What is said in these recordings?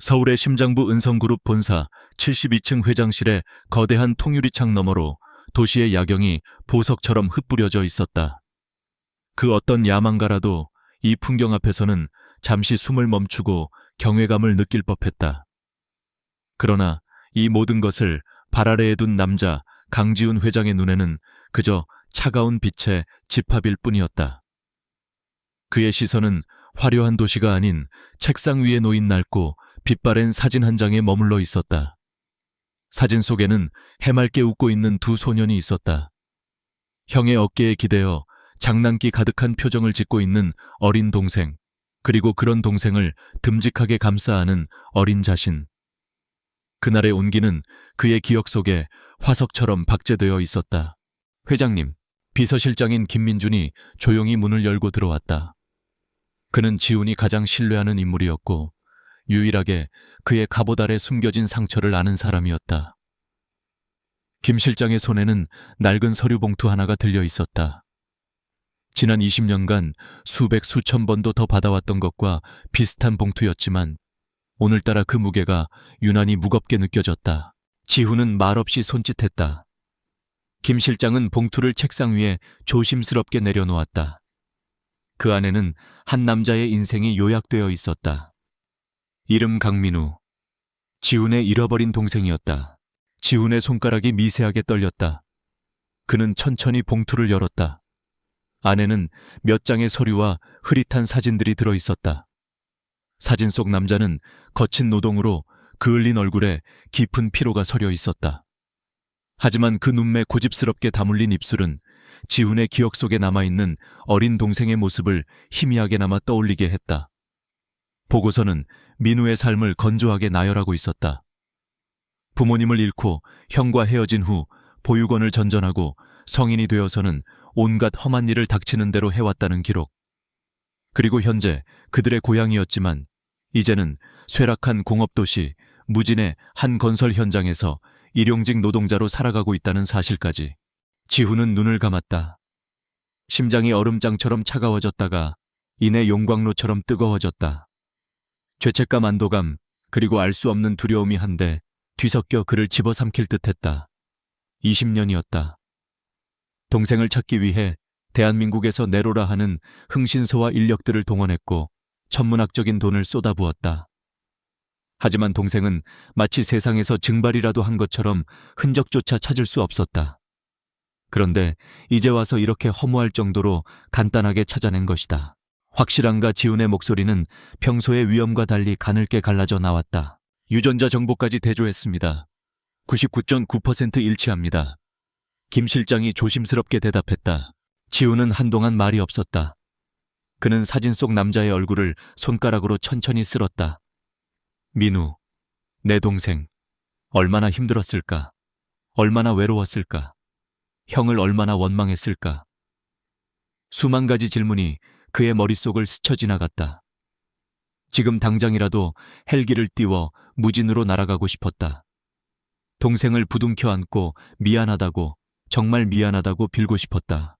서울의 심장부 은성그룹 본사 72층 회장실의 거대한 통유리창 너머로 도시의 야경이 보석처럼 흩뿌려져 있었다. 그 어떤 야망가라도 이 풍경 앞에서는 잠시 숨을 멈추고 경외감을 느낄 법했다. 그러나 이 모든 것을 발 아래에 둔 남자 강지훈 회장의 눈에는 그저 차가운 빛의 집합일 뿐이었다. 그의 시선은 화려한 도시가 아닌 책상 위에 놓인 낡고 빛바랜 사진 한 장에 머물러 있었다. 사진 속에는 해맑게 웃고 있는 두 소년이 있었다. 형의 어깨에 기대어 장난기 가득한 표정을 짓고 있는 어린 동생, 그리고 그런 동생을 듬직하게 감싸 안은 어린 자신. 그날의 온기는 그의 기억 속에 화석처럼 박제되어 있었다. 회장님, 비서실장인 김민준이 조용히 문을 열고 들어왔다. 그는 지훈이 가장 신뢰하는 인물이었고 유일하게 그의 갑옷 아래 숨겨진 상처를 아는 사람이었다. 김 실장의 손에는 낡은 서류 봉투 하나가 들려 있었다. 지난 20년간 수백 수천 번도 더 받아왔던 것과 비슷한 봉투였지만 오늘따라 그 무게가 유난히 무겁게 느껴졌다. 지훈은 말없이 손짓했다. 김 실장은 봉투를 책상 위에 조심스럽게 내려놓았다. 그 안에는 한 남자의 인생이 요약되어 있었다. 이름 강민우. 지훈의 잃어버린 동생이었다. 지훈의 손가락이 미세하게 떨렸다. 그는 천천히 봉투를 열었다. 안에는 몇 장의 서류와 흐릿한 사진들이 들어있었다. 사진 속 남자는 거친 노동으로 그을린 얼굴에 깊은 피로가 서려 있었다. 하지만 그 눈매 고집스럽게 다물린 입술은 지훈의 기억 속에 남아있는 어린 동생의 모습을 희미하게나마 떠올리게 했다. 보고서는 민우의 삶을 건조하게 나열하고 있었다. 부모님을 잃고 형과 헤어진 후 보육원을 전전하고 성인이 되어서는 온갖 험한 일을 닥치는 대로 해왔다는 기록. 그리고 현재 그들의 고향이었지만 이제는 쇠락한 공업도시 무진의 한 건설 현장에서 일용직 노동자로 살아가고 있다는 사실까지. 지훈은 눈을 감았다. 심장이 얼음장처럼 차가워졌다가 이내 용광로처럼 뜨거워졌다. 죄책감, 안도감, 그리고 알 수 없는 두려움이 한데 뒤섞여 그를 집어삼킬 듯했다. 20년이었다. 동생을 찾기 위해 대한민국에서 내로라 하는 흥신소와 인력들을 동원했고 천문학적인 돈을 쏟아부었다. 하지만 동생은 마치 세상에서 증발이라도 한 것처럼 흔적조차 찾을 수 없었다. 그런데 이제 와서 이렇게 허무할 정도로 간단하게 찾아낸 것이다. 확실한가? 지훈의 목소리는 평소의 위험과 달리 가늘게 갈라져 나왔다. 유전자 정보까지 대조했습니다. 99.9% 일치합니다. 김 실장이 조심스럽게 대답했다. 지훈은 한동안 말이 없었다. 그는 사진 속 남자의 얼굴을 손가락으로 천천히 쓸었다. 민우, 내 동생, 얼마나 힘들었을까? 얼마나 외로웠을까? 형을 얼마나 원망했을까? 수만 가지 질문이 그의 머릿속을 스쳐 지나갔다. 지금 당장이라도 헬기를 띄워 무진으로 날아가고 싶었다. 동생을 부둥켜 안고 미안하다고, 정말 미안하다고 빌고 싶었다.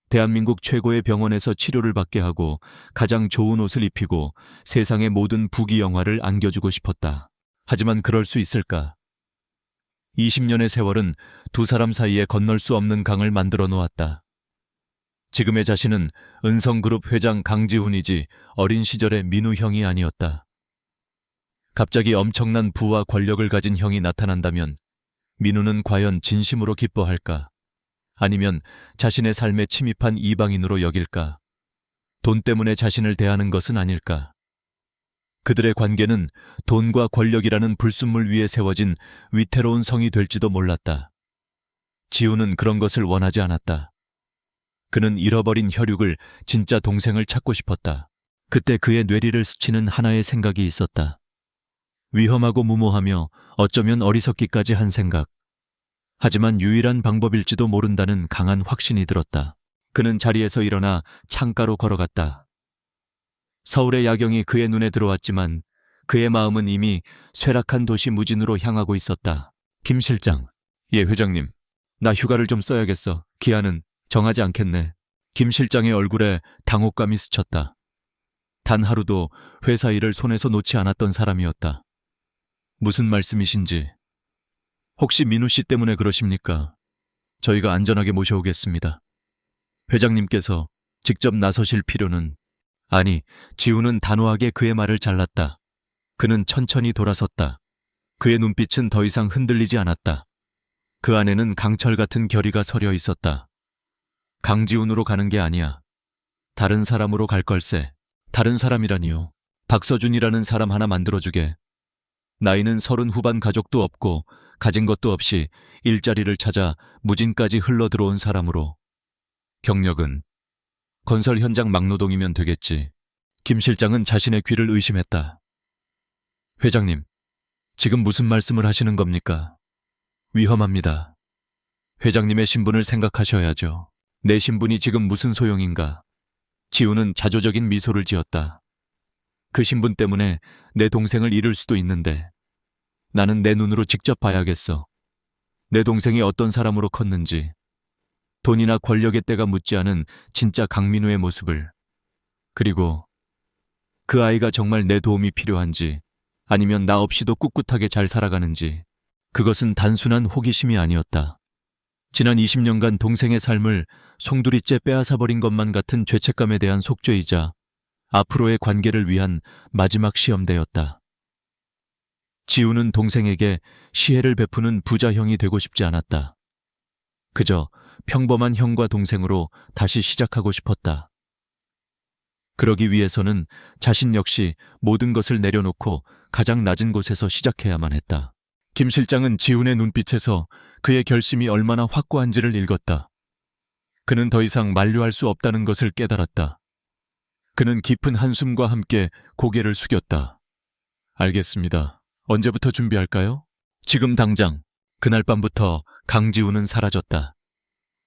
대한민국 최고의 병원에서 치료를 받게 하고 가장 좋은 옷을 입히고 세상의 모든 부귀 영화를 안겨주고 싶었다. 하지만 그럴 수 있을까? 20년의 세월은 두 사람 사이에 건널 수 없는 강을 만들어 놓았다. 지금의 자신은 은성그룹 회장 강지훈이지 어린 시절의 민우 형이 아니었다. 갑자기 엄청난 부와 권력을 가진 형이 나타난다면 민우는 과연 진심으로 기뻐할까? 아니면 자신의 삶에 침입한 이방인으로 여길까? 돈 때문에 자신을 대하는 것은 아닐까? 그들의 관계는 돈과 권력이라는 불순물 위에 세워진 위태로운 성이 될지도 몰랐다. 지훈은 그런 것을 원하지 않았다. 그는 잃어버린 혈육을, 진짜 동생을 찾고 싶었다. 그때 그의 뇌리를 스치는 하나의 생각이 있었다. 위험하고 무모하며 어쩌면 어리석기까지 한 생각. 하지만 유일한 방법일지도 모른다는 강한 확신이 들었다. 그는 자리에서 일어나 창가로 걸어갔다. 서울의 야경이 그의 눈에 들어왔지만 그의 마음은 이미 쇠락한 도시 무진으로 향하고 있었다. 김 실장. 예, 회장님. 나 휴가를 좀 써야겠어. 기한은 정하지 않겠네. 김 실장의 얼굴에 당혹감이 스쳤다. 단 하루도 회사 일을 손에서 놓지 않았던 사람이었다. 무슨 말씀이신지. 혹시 민우 씨 때문에 그러십니까? 저희가 안전하게 모셔오겠습니다. 회장님께서 직접 나서실 필요는... 아니, 지우는 단호하게 그의 말을 잘랐다. 그는 천천히 돌아섰다. 그의 눈빛은 더 이상 흔들리지 않았다. 그 안에는 강철 같은 결의가 서려 있었다. 강지훈으로 가는 게 아니야. 다른 사람으로 갈 걸세. 다른 사람이라니요. 박서준이라는 사람 하나 만들어주게. 나이는 30 후반, 가족도 없고 가진 것도 없이 일자리를 찾아 무진까지 흘러들어온 사람으로. 경력은 건설 현장 막노동이면 되겠지. 김 실장은 자신의 귀를 의심했다. 회장님, 지금 무슨 말씀을 하시는 겁니까? 위험합니다. 회장님의 신분을 생각하셔야죠. 내 신분이 지금 무슨 소용인가? 지우는 자조적인 미소를 지었다. 그 신분 때문에 내 동생을 잃을 수도 있는데 나는 내 눈으로 직접 봐야겠어. 내 동생이 어떤 사람으로 컸는지, 돈이나 권력의 때가 묻지 않은 진짜 강민우의 모습을, 그리고 그 아이가 정말 내 도움이 필요한지 아니면 나 없이도 꿋꿋하게 잘 살아가는지. 그것은 단순한 호기심이 아니었다. 지난 20년간 동생의 삶을 송두리째 빼앗아버린 것만 같은 죄책감에 대한 속죄이자 앞으로의 관계를 위한 마지막 시험대였다. 지우는 동생에게 시혜를 베푸는 부자형이 되고 싶지 않았다. 그저 평범한 형과 동생으로 다시 시작하고 싶었다. 그러기 위해서는 자신 역시 모든 것을 내려놓고 가장 낮은 곳에서 시작해야만 했다. 김 실장은 지훈의 눈빛에서 그의 결심이 얼마나 확고한지를 읽었다. 그는 더 이상 만류할 수 없다는 것을 깨달았다. 그는 깊은 한숨과 함께 고개를 숙였다. 알겠습니다. 언제부터 준비할까요? 지금 당장. 그날 밤부터 강지훈은 사라졌다.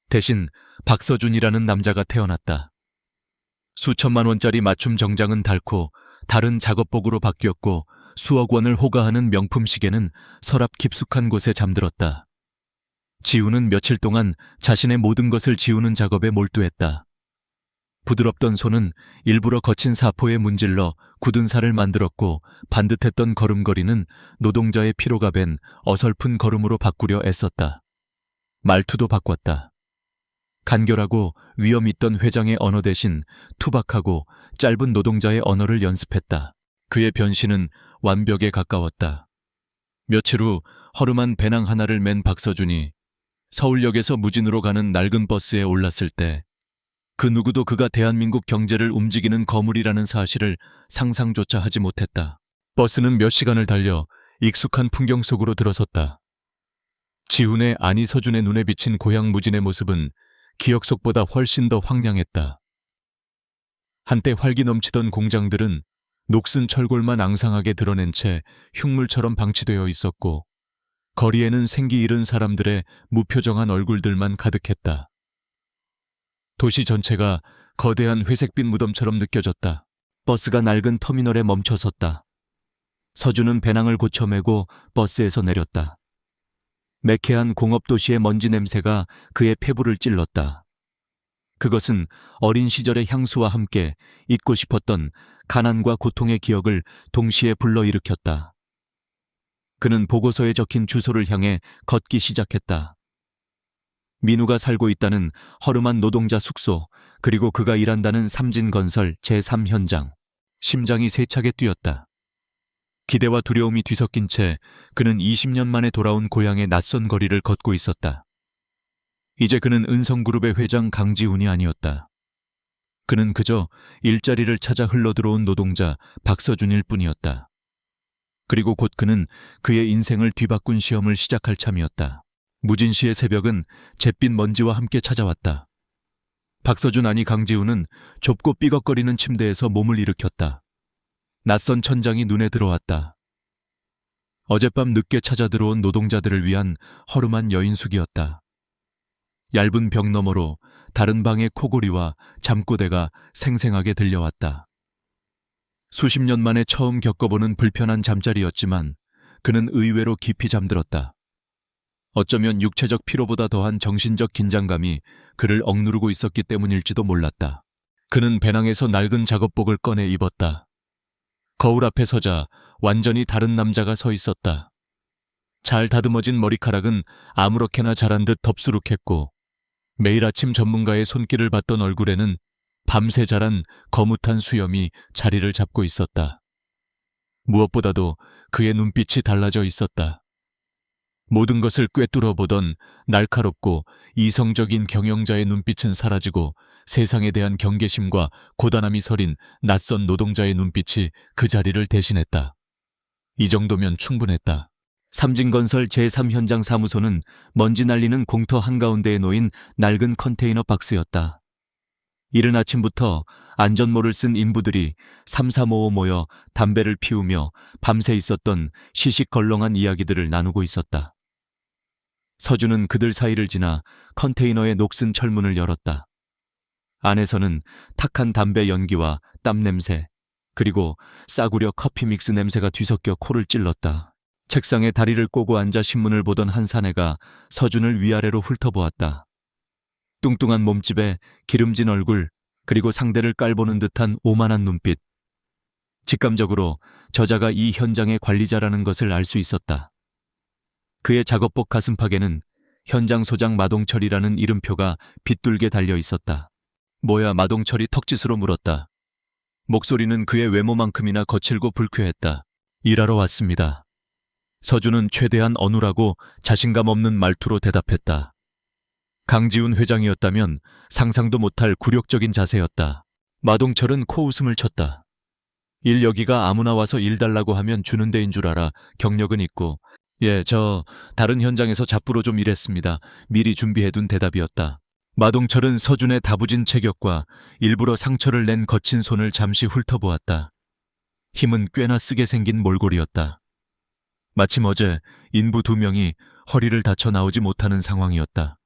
대신 박서준이라는 남자가 태어났다. 수천만 원짜리 맞춤 정장은 닳고 다른 작업복으로 바뀌었고 수억 원을 호가하는 명품 시계는 서랍 깊숙한 곳에 잠들었다. 지우는 며칠 동안 자신의 모든 것을 지우는 작업에 몰두했다. 부드럽던 손은 일부러 거친 사포에 문질러 굳은 살을 만들었고 반듯했던 걸음걸이는 노동자의 피로가 밴 어설픈 걸음으로 바꾸려 애썼다. 말투도 바꿨다. 간결하고 위험 있던 회장의 언어 대신 투박하고 짧은 노동자의 언어를 연습했다. 그의 변신은 완벽에 가까웠다. 며칠 후 허름한 배낭 하나를 맨 박서준이 서울역에서 무진으로 가는 낡은 버스에 올랐을 때 그 누구도 그가 대한민국 경제를 움직이는 거물이라는 사실을 상상조차 하지 못했다. 버스는 몇 시간을 달려 익숙한 풍경 속으로 들어섰다. 지훈의 아니 서준의 눈에 비친 고향 무진의 모습은 기억 속보다 훨씬 더 황량했다. 한때 활기 넘치던 공장들은 녹슨 철골만 앙상하게 드러낸 채 흉물처럼 방치되어 있었고 거리에는 생기 잃은 사람들의 무표정한 얼굴들만 가득했다. 도시 전체가 거대한 회색빛 무덤처럼 느껴졌다. 버스가 낡은 터미널에 멈춰섰다. 서준은 배낭을 고쳐매고 버스에서 내렸다. 매캐한 공업도시의 먼지 냄새가 그의 폐부를 찔렀다. 그것은 어린 시절의 향수와 함께 잊고 싶었던 가난과 고통의 기억을 동시에 불러일으켰다. 그는 보고서에 적힌 주소를 향해 걷기 시작했다. 민우가 살고 있다는 허름한 노동자 숙소, 그리고 그가 일한다는 삼진건설 제3현장. 심장이 세차게 뛰었다. 기대와 두려움이 뒤섞인 채 그는 20년 만에 돌아온 고향의 낯선 거리를 걷고 있었다. 이제 그는 은성그룹의 회장 강지훈이 아니었다. 그는 그저 일자리를 찾아 흘러들어온 노동자 박서준일 뿐이었다. 그리고 곧 그는 그의 인생을 뒤바꾼 시험을 시작할 참이었다. 무진시의 새벽은 잿빛 먼지와 함께 찾아왔다. 박서준 아니 강지훈은 좁고 삐걱거리는 침대에서 몸을 일으켰다. 낯선 천장이 눈에 들어왔다. 어젯밤 늦게 찾아 들어온 노동자들을 위한 허름한 여인숙이었다. 얇은 벽 너머로 다른 방의 코골이와 잠꼬대가 생생하게 들려왔다. 수십 년 만에 처음 겪어보는 불편한 잠자리였지만 그는 의외로 깊이 잠들었다. 어쩌면 육체적 피로보다 더한 정신적 긴장감이 그를 억누르고 있었기 때문일지도 몰랐다. 그는 배낭에서 낡은 작업복을 꺼내 입었다. 거울 앞에 서자 완전히 다른 남자가 서 있었다. 잘 다듬어진 머리카락은 아무렇게나 자란 듯 덥수룩했고 매일 아침 전문가의 손길을 받던 얼굴에는 밤새 자란 거뭇한 수염이 자리를 잡고 있었다. 무엇보다도 그의 눈빛이 달라져 있었다. 모든 것을 꿰뚫어 보던 날카롭고 이성적인 경영자의 눈빛은 사라지고 세상에 대한 경계심과 고단함이 서린 낯선 노동자의 눈빛이 그 자리를 대신했다. 이 정도면 충분했다. 삼진건설 제3현장 사무소는 먼지 날리는 공터 한가운데에 놓인 낡은 컨테이너 박스였다. 이른 아침부터 안전모를 쓴 인부들이 삼삼오오 모여 담배를 피우며 밤새 있었던 시시걸렁한 이야기들을 나누고 있었다. 서준은 그들 사이를 지나 컨테이너의 녹슨 철문을 열었다. 안에서는 탁한 담배 연기와 땀 냄새, 그리고 싸구려 커피 믹스 냄새가 뒤섞여 코를 찔렀다. 책상에 다리를 꼬고 앉아 신문을 보던 한 사내가 서준을 위아래로 훑어보았다. 뚱뚱한 몸집에 기름진 얼굴, 그리고 상대를 깔보는 듯한 오만한 눈빛. 직감적으로 저자가 이 현장의 관리자라는 것을 알 수 있었다. 그의 작업복 가슴팍에는 현장 소장 마동철이라는 이름표가 빗둘게 달려 있었다. 뭐야, 마동철이 턱짓으로 물었다. 목소리는 그의 외모만큼이나 거칠고 불쾌했다. 일하러 왔습니다. 서준은 최대한 어눌하고 자신감 없는 말투로 대답했다. 강지훈 회장이었다면 상상도 못할 굴욕적인 자세였다. 마동철은 코웃음을 쳤다. 일 여기가 아무나 와서 일 달라고 하면 주는 데인 줄 알아. 경력은 있고. 예, 저 다른 현장에서 잡부로 좀 일했습니다. 미리 준비해둔 대답이었다. 마동철은 서준의 다부진 체격과 일부러 상처를 낸 거친 손을 잠시 훑어보았다. 힘은 꽤나 쓰게 생긴 몰골이었다. 마침 어제 인부 2명이 허리를 다쳐 나오지 못하는 상황이었다.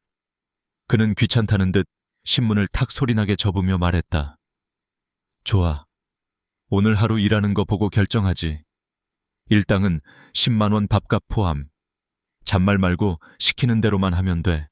그는 귀찮다는 듯 신문을 탁 소리나게 접으며 말했다. 좋아. 오늘 하루 일하는 거 보고 결정하지. 일당은 10만 원 밥값 포함. 잔말 말고 시키는 대로만 하면 돼.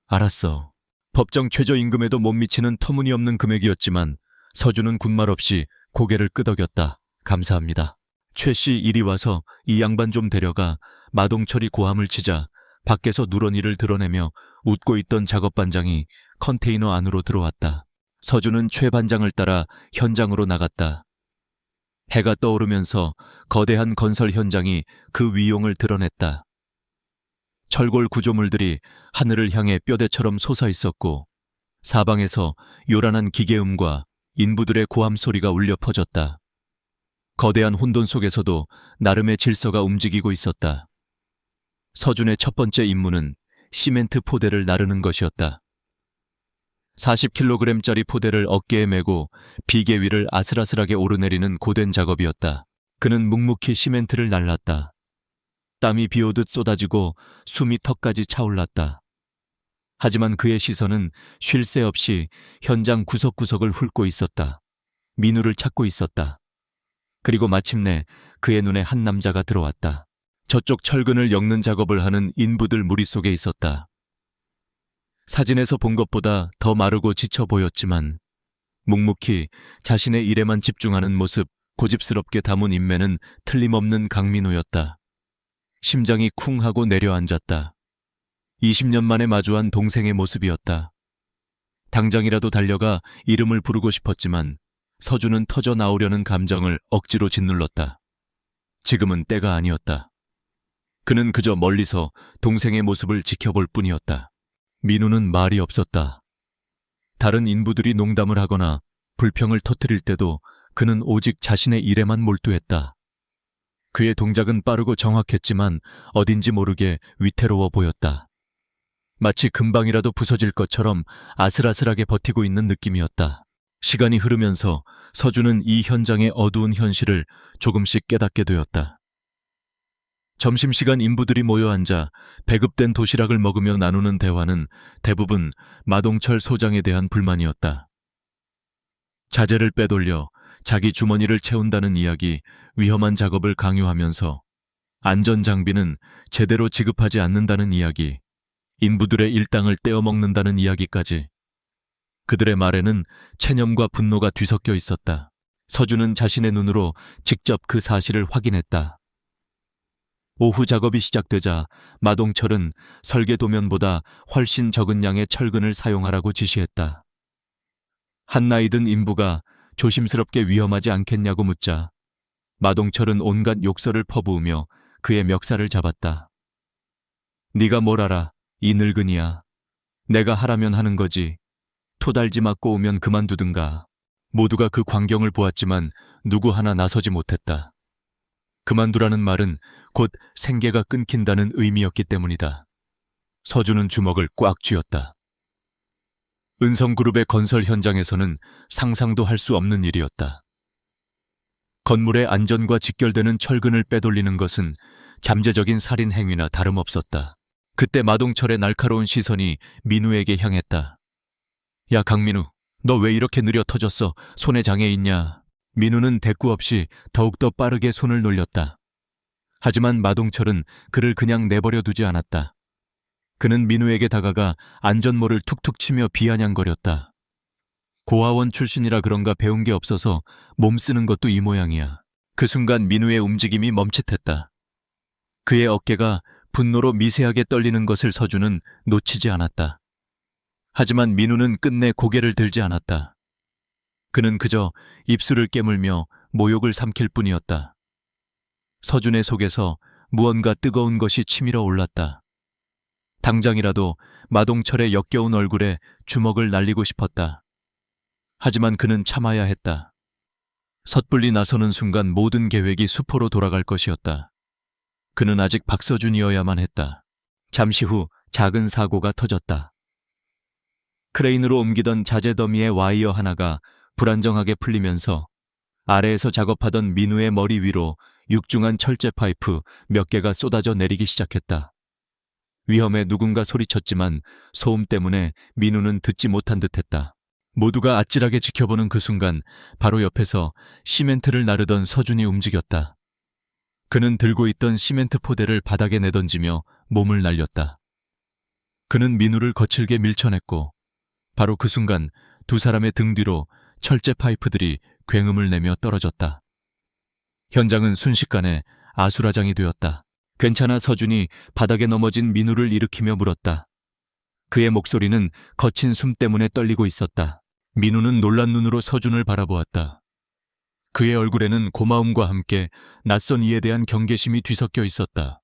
알았어. 법정 최저임금에도 못 미치는 터무니없는 금액이었지만 서준은 군말 없이 고개를 끄덕였다. 감사합니다. 최 씨 이리 와서 이 양반 좀 데려가. 마동철이 고함을 치자 밖에서 누런이를 드러내며 웃고 있던 작업반장이 컨테이너 안으로 들어왔다. 서준은 최 반장을 따라 현장으로 나갔다. 해가 떠오르면서 거대한 건설 현장이 그 위용을 드러냈다. 철골 구조물들이 하늘을 향해 뼈대처럼 솟아 있었고 사방에서 요란한 기계음과 인부들의 고함 소리가 울려 퍼졌다. 거대한 혼돈 속에서도 나름의 질서가 움직이고 있었다. 서준의 첫 번째 임무는 시멘트 포대를 나르는 것이었다. 40kg짜리 포대를 어깨에 메고 비계 위를 아슬아슬하게 오르내리는 고된 작업이었다. 그는 묵묵히 시멘트를 날랐다. 땀이 비오듯 쏟아지고 숨이 턱까지 차올랐다. 하지만 그의 시선은 쉴 새 없이 현장 구석구석을 훑고 있었다. 민우를 찾고 있었다. 그리고 마침내 그의 눈에 한 남자가 들어왔다. 저쪽 철근을 엮는 작업을 하는 인부들 무리 속에 있었다. 사진에서 본 것보다 더 마르고 지쳐 보였지만 묵묵히 자신의 일에만 집중하는 모습, 고집스럽게 담은 인매는 틀림없는 강민우였다. 심장이 쿵 하고 내려앉았다. 20년 만에 마주한 동생의 모습이었다. 당장이라도 달려가 이름을 부르고 싶었지만 서준은 터져 나오려는 감정을 억지로 짓눌렀다. 지금은 때가 아니었다. 그는 그저 멀리서 동생의 모습을 지켜볼 뿐이었다. 민우는 말이 없었다. 다른 인부들이 농담을 하거나 불평을 터뜨릴 때도 그는 오직 자신의 일에만 몰두했다. 그의 동작은 빠르고 정확했지만 어딘지 모르게 위태로워 보였다. 마치 금방이라도 부서질 것처럼 아슬아슬하게 버티고 있는 느낌이었다. 시간이 흐르면서 서준은 이 현장의 어두운 현실을 조금씩 깨닫게 되었다. 점심시간 인부들이 모여 앉아 배급된 도시락을 먹으며 나누는 대화는 대부분 마동철 소장에 대한 불만이었다. 자재를 빼돌려 자기 주머니를 채운다는 이야기, 위험한 작업을 강요하면서 안전장비는 제대로 지급하지 않는다는 이야기, 인부들의 일당을 떼어먹는다는 이야기까지. 그들의 말에는 체념과 분노가 뒤섞여 있었다. 서준은 자신의 눈으로 직접 그 사실을 확인했다. 오후 작업이 시작되자 마동철은 설계 도면보다 훨씬 적은 양의 철근을 사용하라고 지시했다. 한 나이 든 인부가 조심스럽게 위험하지 않겠냐고 묻자 마동철은 온갖 욕설을 퍼부으며 그의 멱살을 잡았다. 네가 뭘 알아, 이 늙은이야. 내가 하라면 하는 거지. 토달지 맞고 오면 그만두든가. 모두가 그 광경을 보았지만 누구 하나 나서지 못했다. 그만두라는 말은 곧 생계가 끊긴다는 의미였기 때문이다. 서준은 주먹을 꽉 쥐었다. 은성그룹의 건설 현장에서는 상상도 할 수 없는 일이었다. 건물의 안전과 직결되는 철근을 빼돌리는 것은 잠재적인 살인 행위나 다름없었다. 그때 마동철의 날카로운 시선이 민우에게 향했다. 야, 강민우, 너 왜 이렇게 느려 터졌어? 손에 장애 있냐? 민우는 대꾸 없이 더욱더 빠르게 손을 놀렸다. 하지만 마동철은 그를 그냥 내버려 두지 않았다. 그는 민우에게 다가가 안전모를 툭툭 치며 비아냥거렸다. 고아원 출신이라 그런가 배운 게 없어서 몸 쓰는 것도 이 모양이야. 그 순간 민우의 움직임이 멈칫했다. 그의 어깨가 분노로 미세하게 떨리는 것을 서준은 놓치지 않았다. 하지만 민우는 끝내 고개를 들지 않았다. 그는 그저 입술을 깨물며 모욕을 삼킬 뿐이었다. 서준의 속에서 무언가 뜨거운 것이 치밀어 올랐다. 당장이라도 마동철의 역겨운 얼굴에 주먹을 날리고 싶었다. 하지만 그는 참아야 했다. 섣불리 나서는 순간 모든 계획이 수포로 돌아갈 것이었다. 그는 아직 박서준이어야만 했다. 잠시 후 작은 사고가 터졌다. 크레인으로 옮기던 자재 더미의 와이어 하나가 불안정하게 풀리면서 아래에서 작업하던 민우의 머리 위로 육중한 철제 파이프 몇 개가 쏟아져 내리기 시작했다. 위험에 누군가 소리쳤지만 소음 때문에 민우는 듣지 못한 듯했다. 모두가 아찔하게 지켜보는 그 순간 바로 옆에서 시멘트를 나르던 서준이 움직였다. 그는 들고 있던 시멘트 포대를 바닥에 내던지며 몸을 날렸다. 그는 민우를 거칠게 밀쳐냈고 바로 그 순간 두 사람의 등 뒤로 철제 파이프들이 굉음을 내며 떨어졌다. 현장은 순식간에 아수라장이 되었다. 괜찮아, 서준이 바닥에 넘어진 민우를 일으키며 물었다. 그의 목소리는 거친 숨 때문에 떨리고 있었다. 민우는 놀란 눈으로 서준을 바라보았다. 그의 얼굴에는 고마움과 함께 낯선 이에 대한 경계심이 뒤섞여 있었다.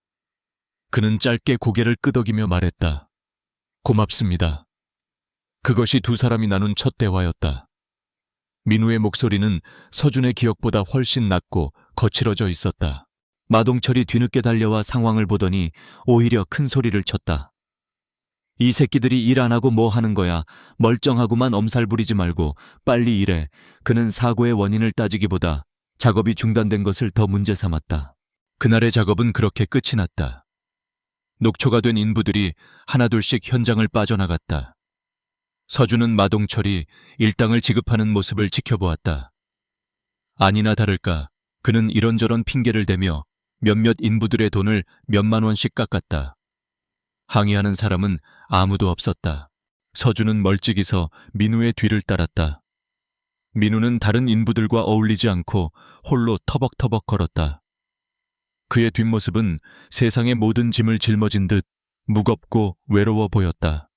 그는 짧게 고개를 끄덕이며 말했다. 고맙습니다. 그것이 두 사람이 나눈 첫 대화였다. 민우의 목소리는 서준의 기억보다 훨씬 낮고 거칠어져 있었다. 마동철이 뒤늦게 달려와 상황을 보더니 오히려 큰 소리를 쳤다. 이 새끼들이 일 안 하고 뭐 하는 거야. 멀쩡하고만 엄살 부리지 말고 빨리 일해. 그는 사고의 원인을 따지기보다 작업이 중단된 것을 더 문제 삼았다. 그날의 작업은 그렇게 끝이 났다. 녹초가 된 인부들이 하나둘씩 현장을 빠져나갔다. 서준은 마동철이 일당을 지급하는 모습을 지켜보았다. 아니나 다를까 그는 이런저런 핑계를 대며 몇몇 인부들의 돈을 몇만 원씩 깎았다. 항의하는 사람은 아무도 없었다. 서준은 멀찍이 서 민우의 뒤를 따랐다. 민우는 다른 인부들과 어울리지 않고 홀로 터벅터벅 걸었다. 그의 뒷모습은 세상의 모든 짐을 짊어진 듯 무겁고 외로워 보였다.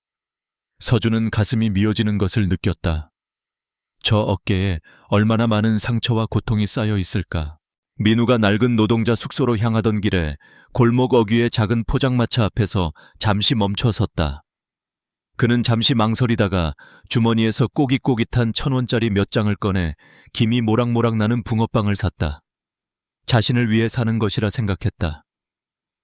서준은 가슴이 미어지는 것을 느꼈다. 저 어깨에 얼마나 많은 상처와 고통이 쌓여 있을까. 민우가 낡은 노동자 숙소로 향하던 길에 골목 어귀의 작은 포장마차 앞에서 잠시 멈춰 섰다. 그는 잠시 망설이다가 주머니에서 꼬깃꼬깃한 1,000원짜리 몇 장을 꺼내 김이 모락모락 나는 붕어빵을 샀다. 자신을 위해 사는 것이라 생각했다.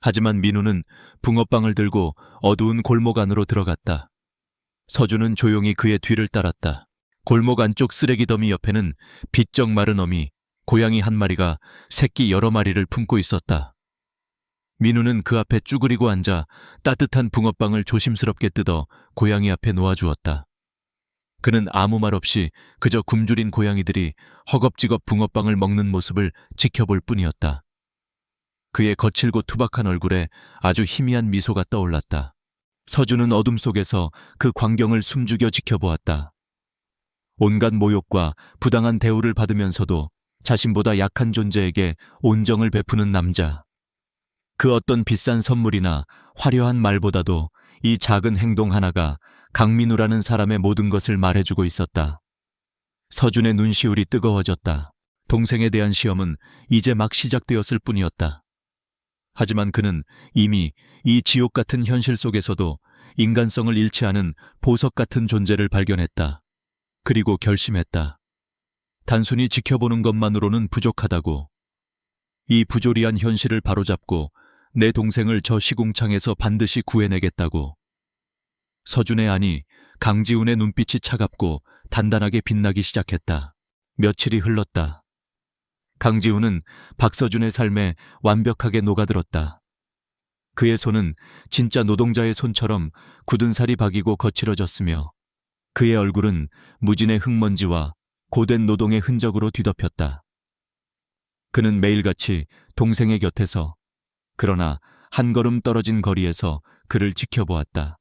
하지만 민우는 붕어빵을 들고 어두운 골목 안으로 들어갔다. 서준은 조용히 그의 뒤를 따랐다. 골목 안쪽 쓰레기 더미 옆에는 비쩍 마른 어미, 고양이 한 마리가 새끼 여러 마리를 품고 있었다. 민우는 그 앞에 쭈그리고 앉아 따뜻한 붕어빵을 조심스럽게 뜯어 고양이 앞에 놓아주었다. 그는 아무 말 없이 그저 굶주린 고양이들이 허겁지겁 붕어빵을 먹는 모습을 지켜볼 뿐이었다. 그의 거칠고 투박한 얼굴에 아주 희미한 미소가 떠올랐다. 서준은 어둠 속에서 그 광경을 숨죽여 지켜보았다. 온갖 모욕과 부당한 대우를 받으면서도 자신보다 약한 존재에게 온정을 베푸는 남자. 그 어떤 비싼 선물이나 화려한 말보다도 이 작은 행동 하나가 강민우라는 사람의 모든 것을 말해주고 있었다. 서준의 눈시울이 뜨거워졌다. 동생에 대한 시험은 이제 막 시작되었을 뿐이었다. 하지만 그는 이미 이 지옥 같은 현실 속에서도 인간성을 잃지 않은 보석 같은 존재를 발견했다. 그리고 결심했다. 단순히 지켜보는 것만으로는 부족하다고. 이 부조리한 현실을 바로잡고 내 동생을 저 시궁창에서 반드시 구해내겠다고. 서준의 아니 강지훈의 눈빛이 차갑고 단단하게 빛나기 시작했다. 며칠이 흘렀다. 강지훈은 박서준의 삶에 완벽하게 녹아들었다. 그의 손은 진짜 노동자의 손처럼 굳은 살이 박이고 거칠어졌으며 그의 얼굴은 무진의 흙먼지와 고된 노동의 흔적으로 뒤덮였다. 그는 매일같이 동생의 곁에서, 그러나 한 걸음 떨어진 거리에서 그를 지켜보았다.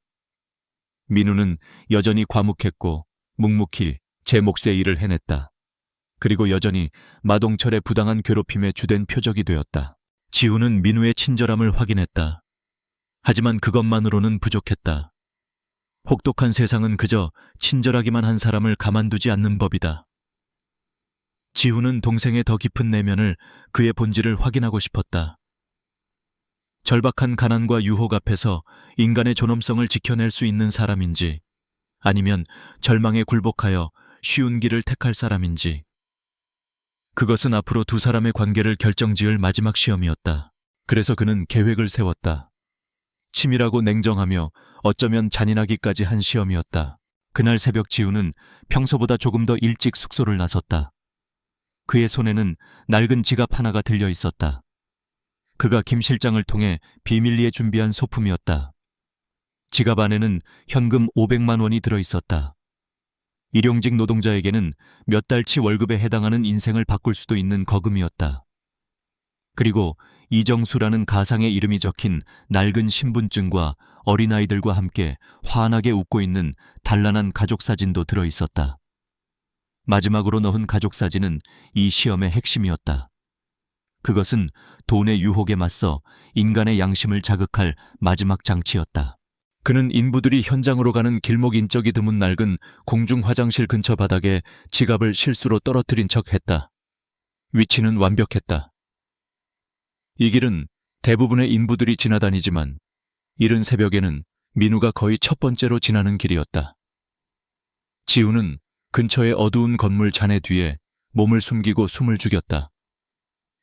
민우는 여전히 과묵했고 묵묵히 제 몫의 일을 해냈다. 그리고 여전히 마동철의 부당한 괴롭힘의 주된 표적이 되었다. 지훈은 민우의 친절함을 확인했다. 하지만 그것만으로는 부족했다. 혹독한 세상은 그저 친절하기만 한 사람을 가만두지 않는 법이다. 지훈은 동생의 더 깊은 내면을, 그의 본질을 확인하고 싶었다. 절박한 가난과 유혹 앞에서 인간의 존엄성을 지켜낼 수 있는 사람인지, 아니면 절망에 굴복하여 쉬운 길을 택할 사람인지. 그것은 앞으로 두 사람의 관계를 결정지을 마지막 시험이었다. 그래서 그는 계획을 세웠다. 치밀하고 냉정하며 어쩌면 잔인하기까지 한 시험이었다. 그날 새벽 지훈은 평소보다 조금 더 일찍 숙소를 나섰다. 그의 손에는 낡은 지갑 하나가 들려 있었다. 그가 김 실장을 통해 비밀리에 준비한 소품이었다. 지갑 안에는 현금 500만 원이 들어있었다. 일용직 노동자에게는 몇 달치 월급에 해당하는 인생을 바꿀 수도 있는 거금이었다. 그리고 이정수라는 가상의 이름이 적힌 낡은 신분증과 어린아이들과 함께 환하게 웃고 있는 단란한 가족사진도 들어있었다. 마지막으로 넣은 가족사진은 이 시험의 핵심이었다. 그것은 돈의 유혹에 맞서 인간의 양심을 자극할 마지막 장치였다. 그는 인부들이 현장으로 가는 길목 인적이 드문 낡은 공중 화장실 근처 바닥에 지갑을 실수로 떨어뜨린 척 했다. 위치는 완벽했다. 이 길은 대부분의 인부들이 지나다니지만 이른 새벽에는 민우가 거의 첫 번째로 지나는 길이었다. 지우는 근처의 어두운 건물 잔해 뒤에 몸을 숨기고 숨을 죽였다.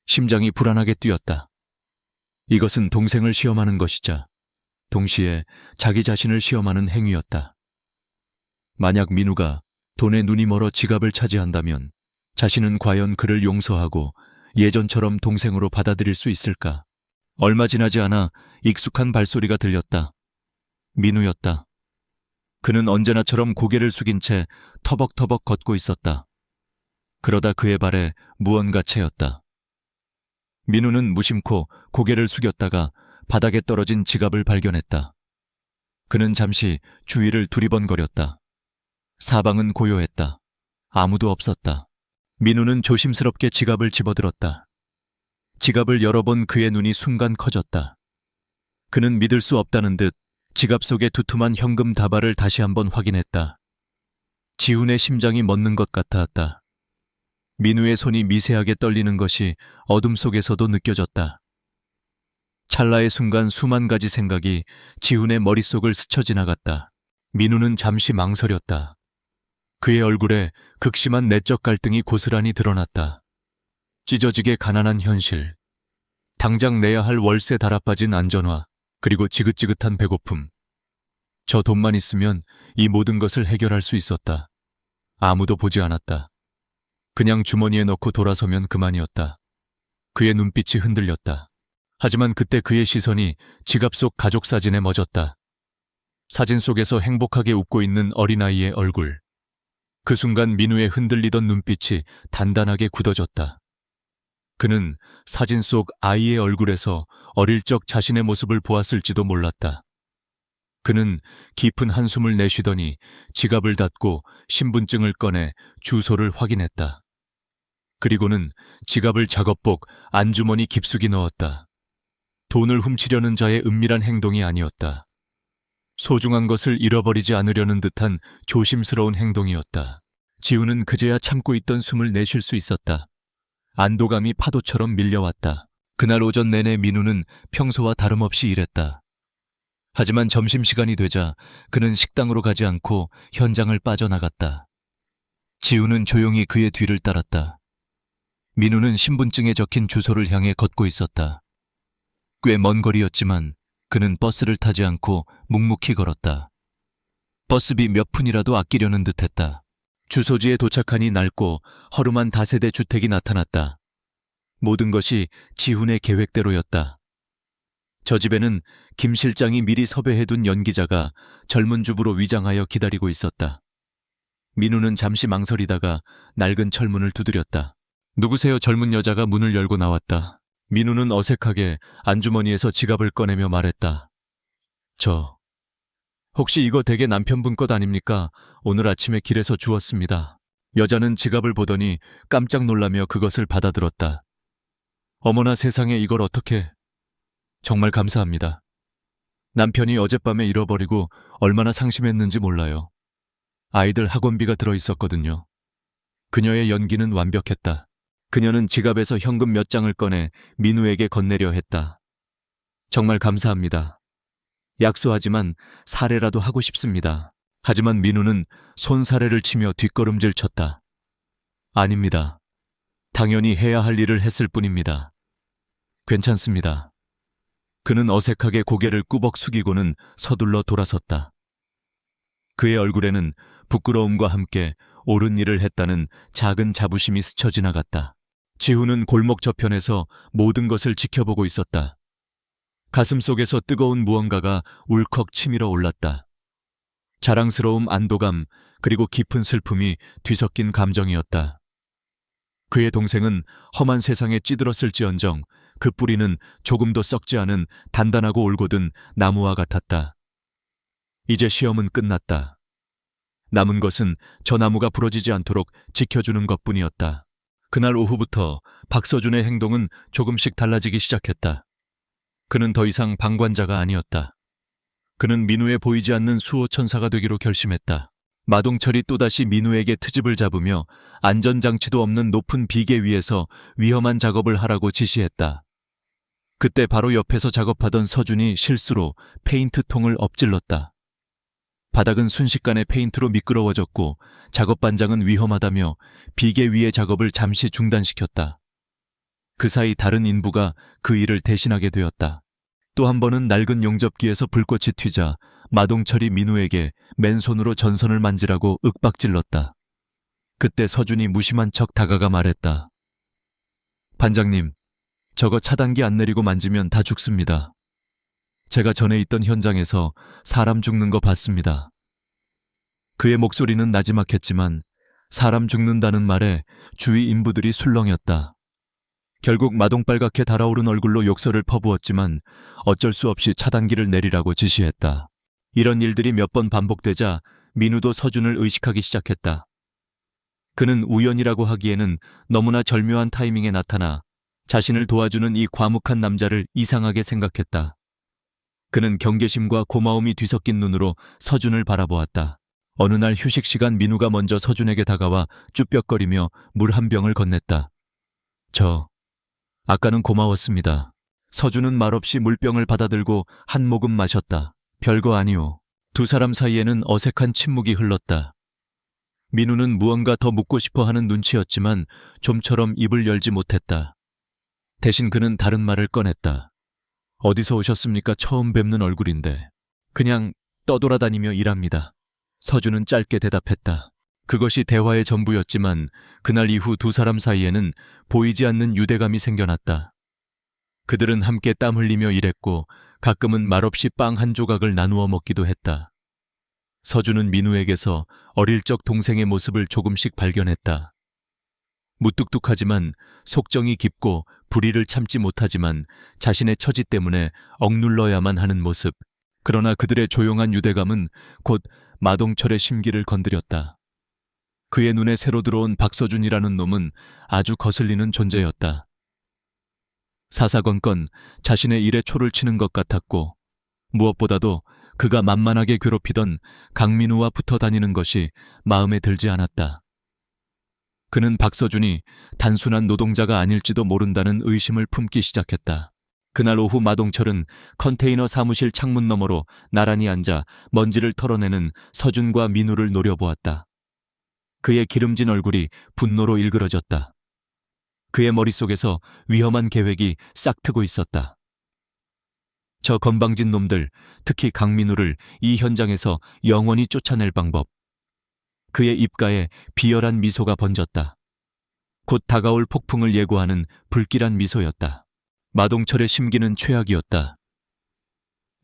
심장이 불안하게 뛰었다. 이것은 동생을 시험하는 것이자 동시에 자기 자신을 시험하는 행위였다. 만약 민우가 돈에 눈이 멀어 지갑을 차지한다면 자신은 과연 그를 용서하고 예전처럼 동생으로 받아들일 수 있을까? 얼마 지나지 않아 익숙한 발소리가 들렸다. 민우였다. 그는 언제나처럼 고개를 숙인 채 터벅터벅 걷고 있었다. 그러다 그의 발에 무언가 채였다. 민우는 무심코 고개를 숙였다가 바닥에 떨어진 지갑을 발견했다. 그는 잠시 주위를 두리번거렸다. 사방은 고요했다. 아무도 없었다. 민우는 조심스럽게 지갑을 집어들었다. 지갑을 열어본 그의 눈이 순간 커졌다. 그는 믿을 수 없다는 듯 지갑 속의 두툼한 현금 다발을 다시 한번 확인했다. 지훈의 심장이 멎는 것 같았다. 민우의 손이 미세하게 떨리는 것이 어둠 속에서도 느껴졌다. 찰나의 순간 수만 가지 생각이 지훈의 머릿속을 스쳐 지나갔다. 민우는 잠시 망설였다. 그의 얼굴에 극심한 내적 갈등이 고스란히 드러났다. 찢어지게 가난한 현실, 당장 내야 할 월세 달아빠진 안전화, 그리고 지긋지긋한 배고픔. 저 돈만 있으면 이 모든 것을 해결할 수 있었다. 아무도 보지 않았다. 그냥 주머니에 넣고 돌아서면 그만이었다. 그의 눈빛이 흔들렸다. 하지만 그때 그의 시선이 지갑 속 가족 사진에 멎었다. 사진 속에서 행복하게 웃고 있는 어린아이의 얼굴. 그 순간 민우의 흔들리던 눈빛이 단단하게 굳어졌다. 그는 사진 속 아이의 얼굴에서 어릴 적 자신의 모습을 보았을지도 몰랐다. 그는 깊은 한숨을 내쉬더니 지갑을 닫고 신분증을 꺼내 주소를 확인했다. 그리고는 지갑을 작업복 안주머니 깊숙이 넣었다. 돈을 훔치려는 자의 은밀한 행동이 아니었다. 소중한 것을 잃어버리지 않으려는 듯한 조심스러운 행동이었다. 지우는 그제야 참고 있던 숨을 내쉴 수 있었다. 안도감이 파도처럼 밀려왔다. 그날 오전 내내 민우는 평소와 다름없이 일했다. 하지만 점심시간이 되자 그는 식당으로 가지 않고 현장을 빠져나갔다. 지우는 조용히 그의 뒤를 따랐다. 민우는 신분증에 적힌 주소를 향해 걷고 있었다. 꽤 먼 거리였지만 그는 버스를 타지 않고 묵묵히 걸었다. 버스비 몇 푼이라도 아끼려는 듯했다. 주소지에 도착하니 낡고 허름한 다세대 주택이 나타났다. 모든 것이 지훈의 계획대로였다. 저 집에는 김 실장이 미리 섭외해둔 연기자가 젊은 주부로 위장하여 기다리고 있었다. 민우는 잠시 망설이다가 낡은 철문을 두드렸다. 누구세요? 젊은 여자가 문을 열고 나왔다. 민우는 어색하게 안주머니에서 지갑을 꺼내며 말했다. 혹시 이거 댁의 남편분 것 아닙니까? 오늘 아침에 길에서 주웠습니다. 여자는 지갑을 보더니 깜짝 놀라며 그것을 받아들었다. 어머나 세상에, 이걸 어떻게... 정말 감사합니다. 남편이 어젯밤에 잃어버리고 얼마나 상심했는지 몰라요. 아이들 학원비가 들어있었거든요. 그녀의 연기는 완벽했다. 그녀는 지갑에서 현금 몇 장을 꺼내 민우에게 건네려 했다. 정말 감사합니다. 약소하지만 사례라도 하고 싶습니다. 하지만 민우는 손사래를 치며 뒷걸음질 쳤다. 아닙니다. 당연히 해야 할 일을 했을 뿐입니다. 괜찮습니다. 그는 어색하게 고개를 꾸벅 숙이고는 서둘러 돌아섰다. 그의 얼굴에는 부끄러움과 함께 옳은 일을 했다는 작은 자부심이 스쳐 지나갔다. 지훈은 골목 저편에서 모든 것을 지켜보고 있었다. 가슴속에서 뜨거운 무언가가 울컥 치밀어 올랐다. 자랑스러움, 안도감, 그리고 깊은 슬픔이 뒤섞인 감정이었다. 그의 동생은 험한 세상에 찌들었을지언정 그 뿌리는 조금도 썩지 않은 단단하고 올곧은 나무와 같았다. 이제 시험은 끝났다. 남은 것은 저 나무가 부러지지 않도록 지켜주는 것뿐이었다. 그날 오후부터 박서준의 행동은 조금씩 달라지기 시작했다. 그는 더 이상 방관자가 아니었다. 그는 민우에 보이지 않는 수호천사가 되기로 결심했다. 마동철이 또다시 민우에게 트집을 잡으며 안전장치도 없는 높은 비계 위에서 위험한 작업을 하라고 지시했다. 그때 바로 옆에서 작업하던 서준이 실수로 페인트통을 엎질렀다. 바닥은 순식간에 페인트로 미끄러워졌고 작업반장은 위험하다며 비계 위의 작업을 잠시 중단시켰다. 그 사이 다른 인부가 그 일을 대신하게 되었다. 또 한 번은 낡은 용접기에서 불꽃이 튀자 마동철이 민우에게 맨손으로 전선을 만지라고 윽박질렀다. 그때 서준이 무심한 척 다가가 말했다. 반장님, 저거 차단기 안 내리고 만지면 다 죽습니다. 제가 전에 있던 현장에서 사람 죽는 거 봤습니다. 그의 목소리는 나지막했지만 사람 죽는다는 말에 주위 인부들이 술렁였다. 결국 마동빨갛게 달아오른 얼굴로 욕설을 퍼부었지만 어쩔 수 없이 차단기를 내리라고 지시했다. 이런 일들이 몇 번 반복되자 민우도 서준을 의식하기 시작했다. 그는 우연이라고 하기에는 너무나 절묘한 타이밍에 나타나 자신을 도와주는 이 과묵한 남자를 이상하게 생각했다. 그는 경계심과 고마움이 뒤섞인 눈으로 서준을 바라보았다. 어느 날 휴식 시간 민우가 먼저 서준에게 다가와 쭈뼛거리며 물 한 병을 건넸다. 아까는 고마웠습니다. 서준은 말없이 물병을 받아들고 한 모금 마셨다. 별거 아니오. 두 사람 사이에는 어색한 침묵이 흘렀다. 민우는 무언가 더 묻고 싶어 하는 눈치였지만 좀처럼 입을 열지 못했다. 대신 그는 다른 말을 꺼냈다. 어디서 오셨습니까? 처음 뵙는 얼굴인데. 그냥 떠돌아다니며 일합니다. 서준은 짧게 대답했다. 그것이 대화의 전부였지만 그날 이후 두 사람 사이에는 보이지 않는 유대감이 생겨났다. 그들은 함께 땀 흘리며 일했고 가끔은 말없이 빵 한 조각을 나누어 먹기도 했다. 서준은 민우에게서 어릴 적 동생의 모습을 조금씩 발견했다. 무뚝뚝하지만 속정이 깊고 불의를 참지 못하지만 자신의 처지 때문에 억눌러야만 하는 모습. 그러나 그들의 조용한 유대감은 곧 마동철의 심기를 건드렸다. 그의 눈에 새로 들어온 박서준이라는 놈은 아주 거슬리는 존재였다. 사사건건 자신의 일에 초를 치는 것 같았고, 무엇보다도 그가 만만하게 괴롭히던 강민우와 붙어 다니는 것이 마음에 들지 않았다. 그는 박서준이 단순한 노동자가 아닐지도 모른다는 의심을 품기 시작했다. 그날 오후 마동철은 컨테이너 사무실 창문 너머로 나란히 앉아 먼지를 털어내는 서준과 민우를 노려보았다. 그의 기름진 얼굴이 분노로 일그러졌다. 그의 머릿속에서 위험한 계획이 싹트고 있었다. 저 건방진 놈들, 특히 강민우를 이 현장에서 영원히 쫓아낼 방법. 그의 입가에 비열한 미소가 번졌다. 곧 다가올 폭풍을 예고하는 불길한 미소였다. 마동철의 심기는 최악이었다.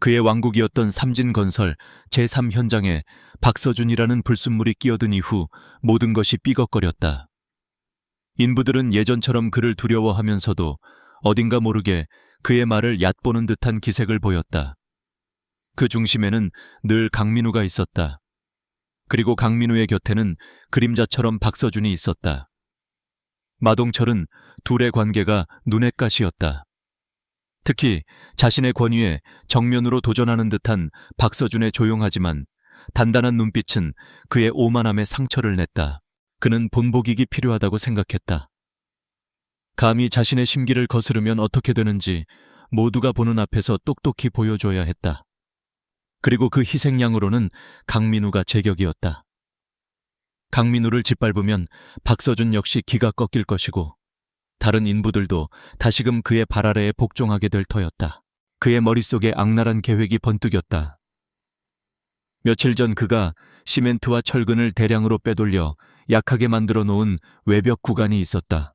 그의 왕국이었던 삼진건설 제3현장에 박서준이라는 불순물이 끼어든 이후 모든 것이 삐걱거렸다. 인부들은 예전처럼 그를 두려워하면서도 어딘가 모르게 그의 말을 얕보는 듯한 기색을 보였다. 그 중심에는 늘 강민우가 있었다. 그리고 강민우의 곁에는 그림자처럼 박서준이 있었다. 마동철은 둘의 관계가 눈엣 가시였다. 특히 자신의 권위에 정면으로 도전하는 듯한 박서준의 조용하지만 단단한 눈빛은 그의 오만함에 상처를 냈다. 그는 본보기가 필요하다고 생각했다. 감히 자신의 심기를 거스르면 어떻게 되는지 모두가 보는 앞에서 똑똑히 보여줘야 했다. 그리고 그 희생양으로는 강민우가 제격이었다. 강민우를 짓밟으면 박서준 역시 기가 꺾일 것이고 다른 인부들도 다시금 그의 발 아래에 복종하게 될 터였다. 그의 머릿속에 악랄한 계획이 번뜩였다. 며칠 전 그가 시멘트와 철근을 대량으로 빼돌려 약하게 만들어 놓은 외벽 구간이 있었다.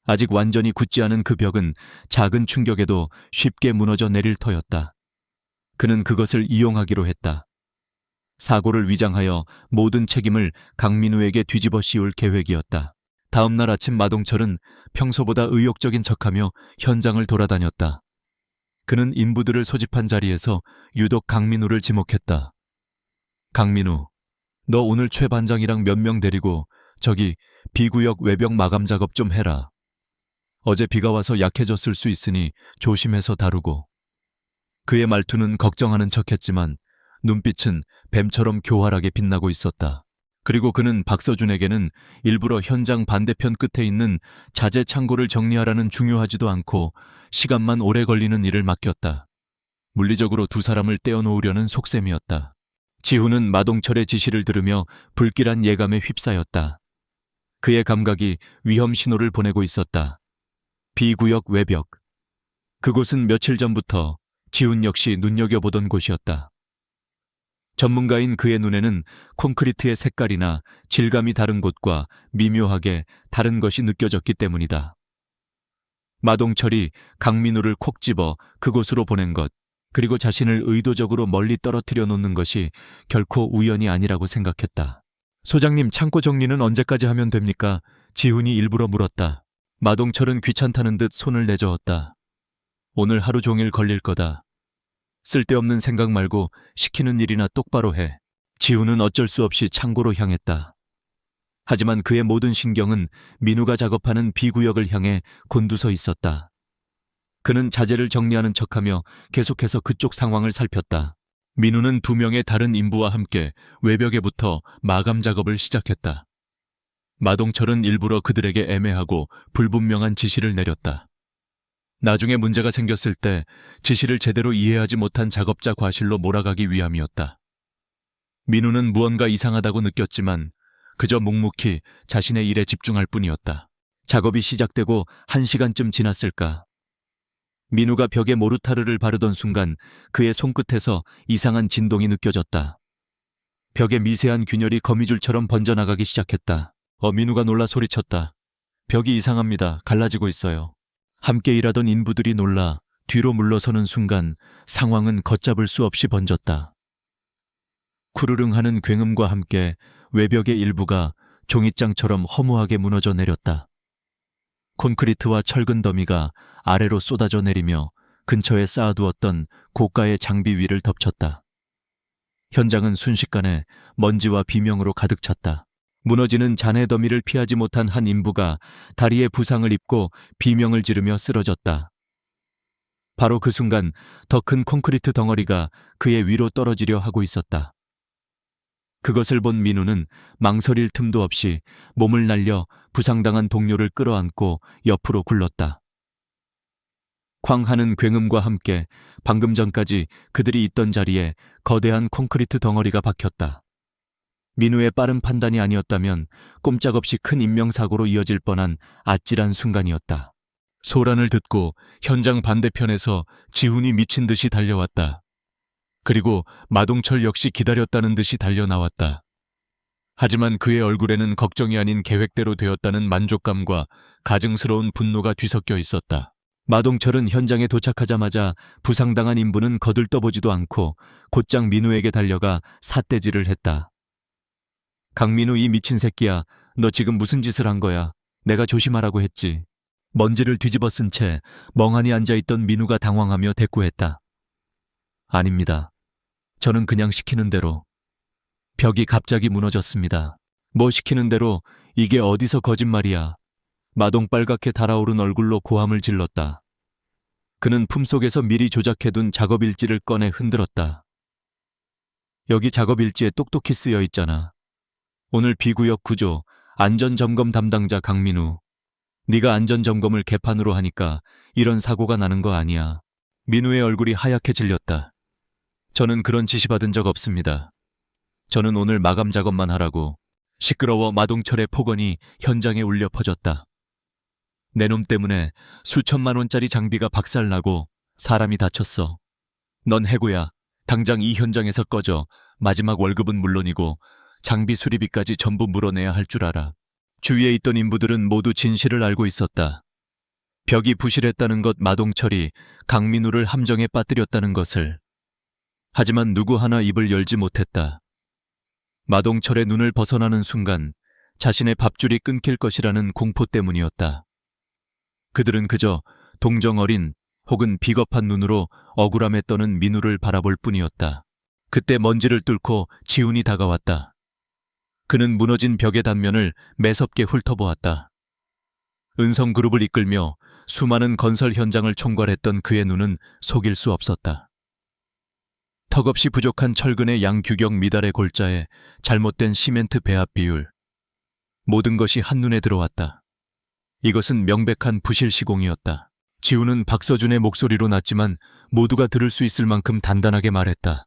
아직 완전히 굳지 않은 그 벽은 작은 충격에도 쉽게 무너져 내릴 터였다. 그는 그것을 이용하기로 했다. 사고를 위장하여 모든 책임을 강민우에게 뒤집어 씌울 계획이었다. 다음 날 아침 마동철은 평소보다 의욕적인 척하며 현장을 돌아다녔다. 그는 인부들을 소집한 자리에서 유독 강민우를 지목했다. 강민우, 너 오늘 최 반장이랑 몇 명 데리고 저기 B구역 외벽 마감 작업 좀 해라. 어제 비가 와서 약해졌을 수 있으니 조심해서 다루고. 그의 말투는 걱정하는 척했지만 눈빛은 뱀처럼 교활하게 빛나고 있었다. 그리고 그는 박서준에게는 일부러 현장 반대편 끝에 있는 자재 창고를 정리하라는 중요하지도 않고 시간만 오래 걸리는 일을 맡겼다. 물리적으로 두 사람을 떼어놓으려는 속셈이었다. 지훈은 마동철의 지시를 들으며 불길한 예감에 휩싸였다. 그의 감각이 위험 신호를 보내고 있었다. B구역 외벽. 그곳은 며칠 전부터 지훈 역시 눈여겨보던 곳이었다. 전문가인 그의 눈에는 콘크리트의 색깔이나 질감이 다른 곳과 미묘하게 다른 것이 느껴졌기 때문이다. 마동철이 강민우를 콕 집어 그곳으로 보낸 것, 그리고 자신을 의도적으로 멀리 떨어뜨려 놓는 것이 결코 우연이 아니라고 생각했다. 소장님, 창고 정리는 언제까지 하면 됩니까? 지훈이 일부러 물었다. 마동철은 귀찮다는 듯 손을 내저었다. 오늘 하루 종일 걸릴 거다. 쓸데없는 생각 말고 시키는 일이나 똑바로 해. 지훈은 어쩔 수 없이 창고로 향했다. 하지만 그의 모든 신경은 민우가 작업하는 B구역을 향해 곤두서 있었다. 그는 자재를 정리하는 척하며 계속해서 그쪽 상황을 살폈다. 민우는 2명의 다른 인부와 함께 외벽에 붙어 마감 작업을 시작했다. 마동철은 일부러 그들에게 애매하고 불분명한 지시를 내렸다. 나중에 문제가 생겼을 때 지시를 제대로 이해하지 못한 작업자 과실로 몰아가기 위함이었다. 민우는 무언가 이상하다고 느꼈지만 그저 묵묵히 자신의 일에 집중할 뿐이었다. 작업이 시작되고 1시간쯤 지났을까. 민우가 벽에 모르타르를 바르던 순간 그의 손끝에서 이상한 진동이 느껴졌다. 벽에 미세한 균열이 거미줄처럼 번져나가기 시작했다. 민우가 놀라 소리쳤다. 벽이 이상합니다. 갈라지고 있어요. 함께 일하던 인부들이 놀라 뒤로 물러서는 순간 상황은 걷잡을 수 없이 번졌다. 쿠르릉하는 굉음과 함께 외벽의 일부가 종잇장처럼 허무하게 무너져 내렸다. 콘크리트와 철근 더미가 아래로 쏟아져 내리며 근처에 쌓아두었던 고가의 장비 위를 덮쳤다. 현장은 순식간에 먼지와 비명으로 가득 찼다. 무너지는 잔해 더미를 피하지 못한 한 인부가 다리에 부상을 입고 비명을 지르며 쓰러졌다. 바로 그 순간 더 큰 콘크리트 덩어리가 그의 위로 떨어지려 하고 있었다. 그것을 본 민우는 망설일 틈도 없이 몸을 날려 부상당한 동료를 끌어안고 옆으로 굴렀다. 쾅 하는 굉음과 함께 방금 전까지 그들이 있던 자리에 거대한 콘크리트 덩어리가 박혔다. 민우의 빠른 판단이 아니었다면 꼼짝없이 큰 인명사고로 이어질 뻔한 아찔한 순간이었다. 소란을 듣고 현장 반대편에서 지훈이 미친 듯이 달려왔다. 그리고 마동철 역시 기다렸다는 듯이 달려나왔다. 하지만 그의 얼굴에는 걱정이 아닌 계획대로 되었다는 만족감과 가증스러운 분노가 뒤섞여 있었다. 마동철은 현장에 도착하자마자 부상당한 인부는 거들떠보지도 않고 곧장 민우에게 달려가 삿대질을 했다. 강민우, 이 미친 새끼야. 너 지금 무슨 짓을 한 거야? 내가 조심하라고 했지. 먼지를 뒤집어 쓴 채 멍하니 앉아있던 민우가 당황하며 대꾸했다. 아닙니다. 저는 그냥 시키는 대로. 벽이 갑자기 무너졌습니다. 뭐 시키는 대로? 이게 어디서 거짓말이야. 마동 빨갛게 달아오른 얼굴로 고함을 질렀다. 그는 품속에서 미리 조작해둔 작업일지를 꺼내 흔들었다. 여기 작업일지에 똑똑히 쓰여 있잖아. 오늘 B구역 구조 안전점검 담당자 강민우. 네가 안전점검을 개판으로 하니까 이런 사고가 나는 거 아니야. 민우의 얼굴이 하얗게 질렸다. 저는 그런 지시 받은 적 없습니다. 저는 오늘 마감 작업만 하라고. 시끄러워 마동철의 폭언이 현장에 울려 퍼졌다. 내 놈 때문에 수천만 원짜리 장비가 박살나고 사람이 다쳤어. 넌 해고야. 당장 이 현장에서 꺼져. 마지막 월급은 물론이고 장비 수리비까지 전부 물어내야 할 줄 알아. 주위에 있던 인부들은 모두 진실을 알고 있었다. 벽이 부실했다는 것, 마동철이 강민우를 함정에 빠뜨렸다는 것을. 하지만 누구 하나 입을 열지 못했다. 마동철의 눈을 벗어나는 순간 자신의 밥줄이 끊길 것이라는 공포 때문이었다. 그들은 그저 동정어린 혹은 비겁한 눈으로 억울함에 떠는 민우를 바라볼 뿐이었다. 그때 먼지를 뚫고 지훈이 다가왔다. 그는 무너진 벽의 단면을 매섭게 훑어보았다. 은성그룹을 이끌며 수많은 건설 현장을 총괄했던 그의 눈은 속일 수 없었다. 턱없이 부족한 철근의 양규격 미달의 골자에 잘못된 시멘트 배합 비율. 모든 것이 한눈에 들어왔다. 이것은 명백한 부실 시공이었다. 지훈은 박서준의 목소리로 났지만 모두가 들을 수 있을 만큼 단단하게 말했다.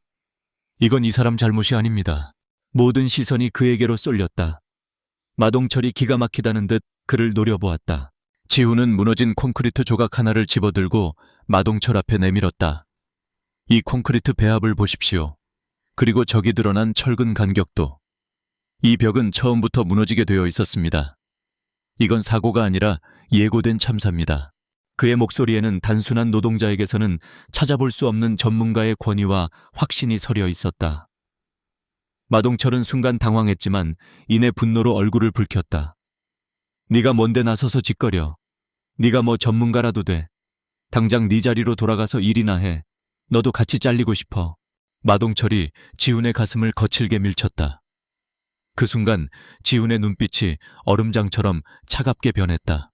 이건 이 사람 잘못이 아닙니다. 모든 시선이 그에게로 쏠렸다. 마동철이 기가 막히다는 듯 그를 노려보았다. 지훈은 무너진 콘크리트 조각 하나를 집어들고 마동철 앞에 내밀었다. 이 콘크리트 배합을 보십시오. 그리고 저기 드러난 철근 간격도. 이 벽은 처음부터 무너지게 되어 있었습니다. 이건 사고가 아니라 예고된 참사입니다. 그의 목소리에는 단순한 노동자에게서는 찾아볼 수 없는 전문가의 권위와 확신이 서려 있었다. 마동철은 순간 당황했지만 이내 분노로 얼굴을 붉혔다. 네가 뭔데 나서서 짓거려. 네가 뭐 전문가라도 돼. 당장 네 자리로 돌아가서 일이나 해. 너도 같이 잘리고 싶어. 마동철이 지훈의 가슴을 거칠게 밀쳤다. 그 순간 지훈의 눈빛이 얼음장처럼 차갑게 변했다.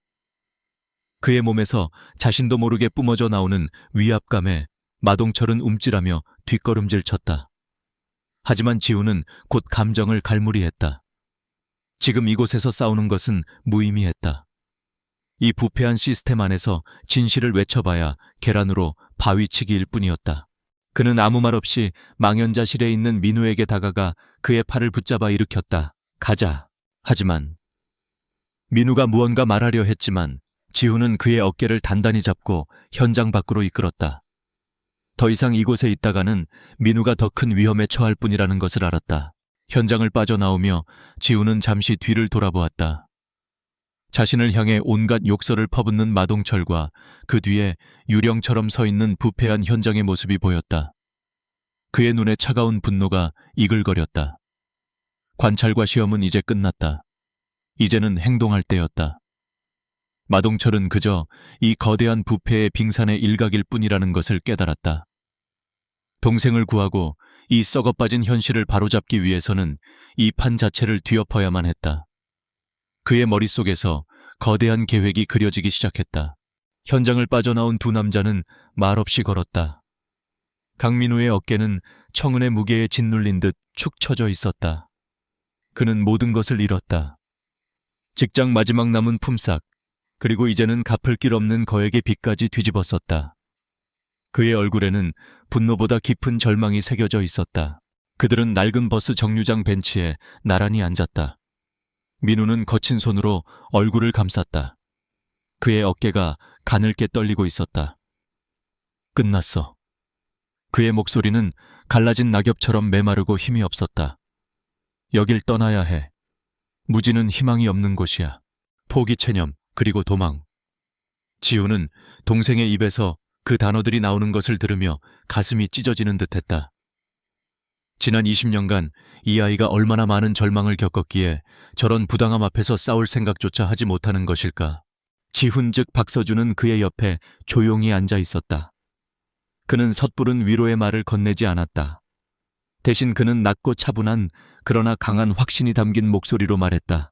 그의 몸에서 자신도 모르게 뿜어져 나오는 위압감에 마동철은 움찔하며 뒷걸음질 쳤다. 하지만 지훈은 곧 감정을 갈무리했다. 지금 이곳에서 싸우는 것은 무의미했다. 이 부패한 시스템 안에서 진실을 외쳐봐야 계란으로 바위치기일 뿐이었다. 그는 아무 말 없이 망연자실에 있는 민우에게 다가가 그의 팔을 붙잡아 일으켰다. 가자. 하지만 민우가 무언가 말하려 했지만 지훈은 그의 어깨를 단단히 잡고 현장 밖으로 이끌었다. 더 이상 이곳에 있다가는 민우가 더 큰 위험에 처할 뿐이라는 것을 알았다. 현장을 빠져나오며 지훈은 잠시 뒤를 돌아보았다. 자신을 향해 온갖 욕설을 퍼붓는 마동철과 그 뒤에 유령처럼 서 있는 부패한 현장의 모습이 보였다. 그의 눈에 차가운 분노가 이글거렸다. 관찰과 시험은 이제 끝났다. 이제는 행동할 때였다. 마동철은 그저 이 거대한 부패의 빙산의 일각일 뿐이라는 것을 깨달았다. 동생을 구하고 이 썩어빠진 현실을 바로잡기 위해서는 이 판 자체를 뒤엎어야만 했다. 그의 머릿속에서 거대한 계획이 그려지기 시작했다. 현장을 빠져나온 두 남자는 말없이 걸었다. 강민우의 어깨는 청은의 무게에 짓눌린 듯 축 처져 있었다. 그는 모든 것을 잃었다. 직장 마지막 남은 품삯, 그리고 이제는 갚을 길 없는 거액의 빚까지 뒤집었었다. 그의 얼굴에는 분노보다 깊은 절망이 새겨져 있었다. 그들은 낡은 버스 정류장 벤치에 나란히 앉았다. 민우는 거친 손으로 얼굴을 감쌌다. 그의 어깨가 가늘게 떨리고 있었다. 끝났어. 그의 목소리는 갈라진 낙엽처럼 메마르고 힘이 없었다. 여길 떠나야 해. 무지는 희망이 없는 곳이야. 포기 체념, 그리고 도망. 지우는 동생의 입에서 그 단어들이 나오는 것을 들으며 가슴이 찢어지는 듯했다. 지난 20년간 이 아이가 얼마나 많은 절망을 겪었기에 저런 부당함 앞에서 싸울 생각조차 하지 못하는 것일까. 지훈 즉 박서준은 그의 옆에 조용히 앉아 있었다. 그는 섣부른 위로의 말을 건네지 않았다. 대신 그는 낮고 차분한 그러나 강한 확신이 담긴 목소리로 말했다.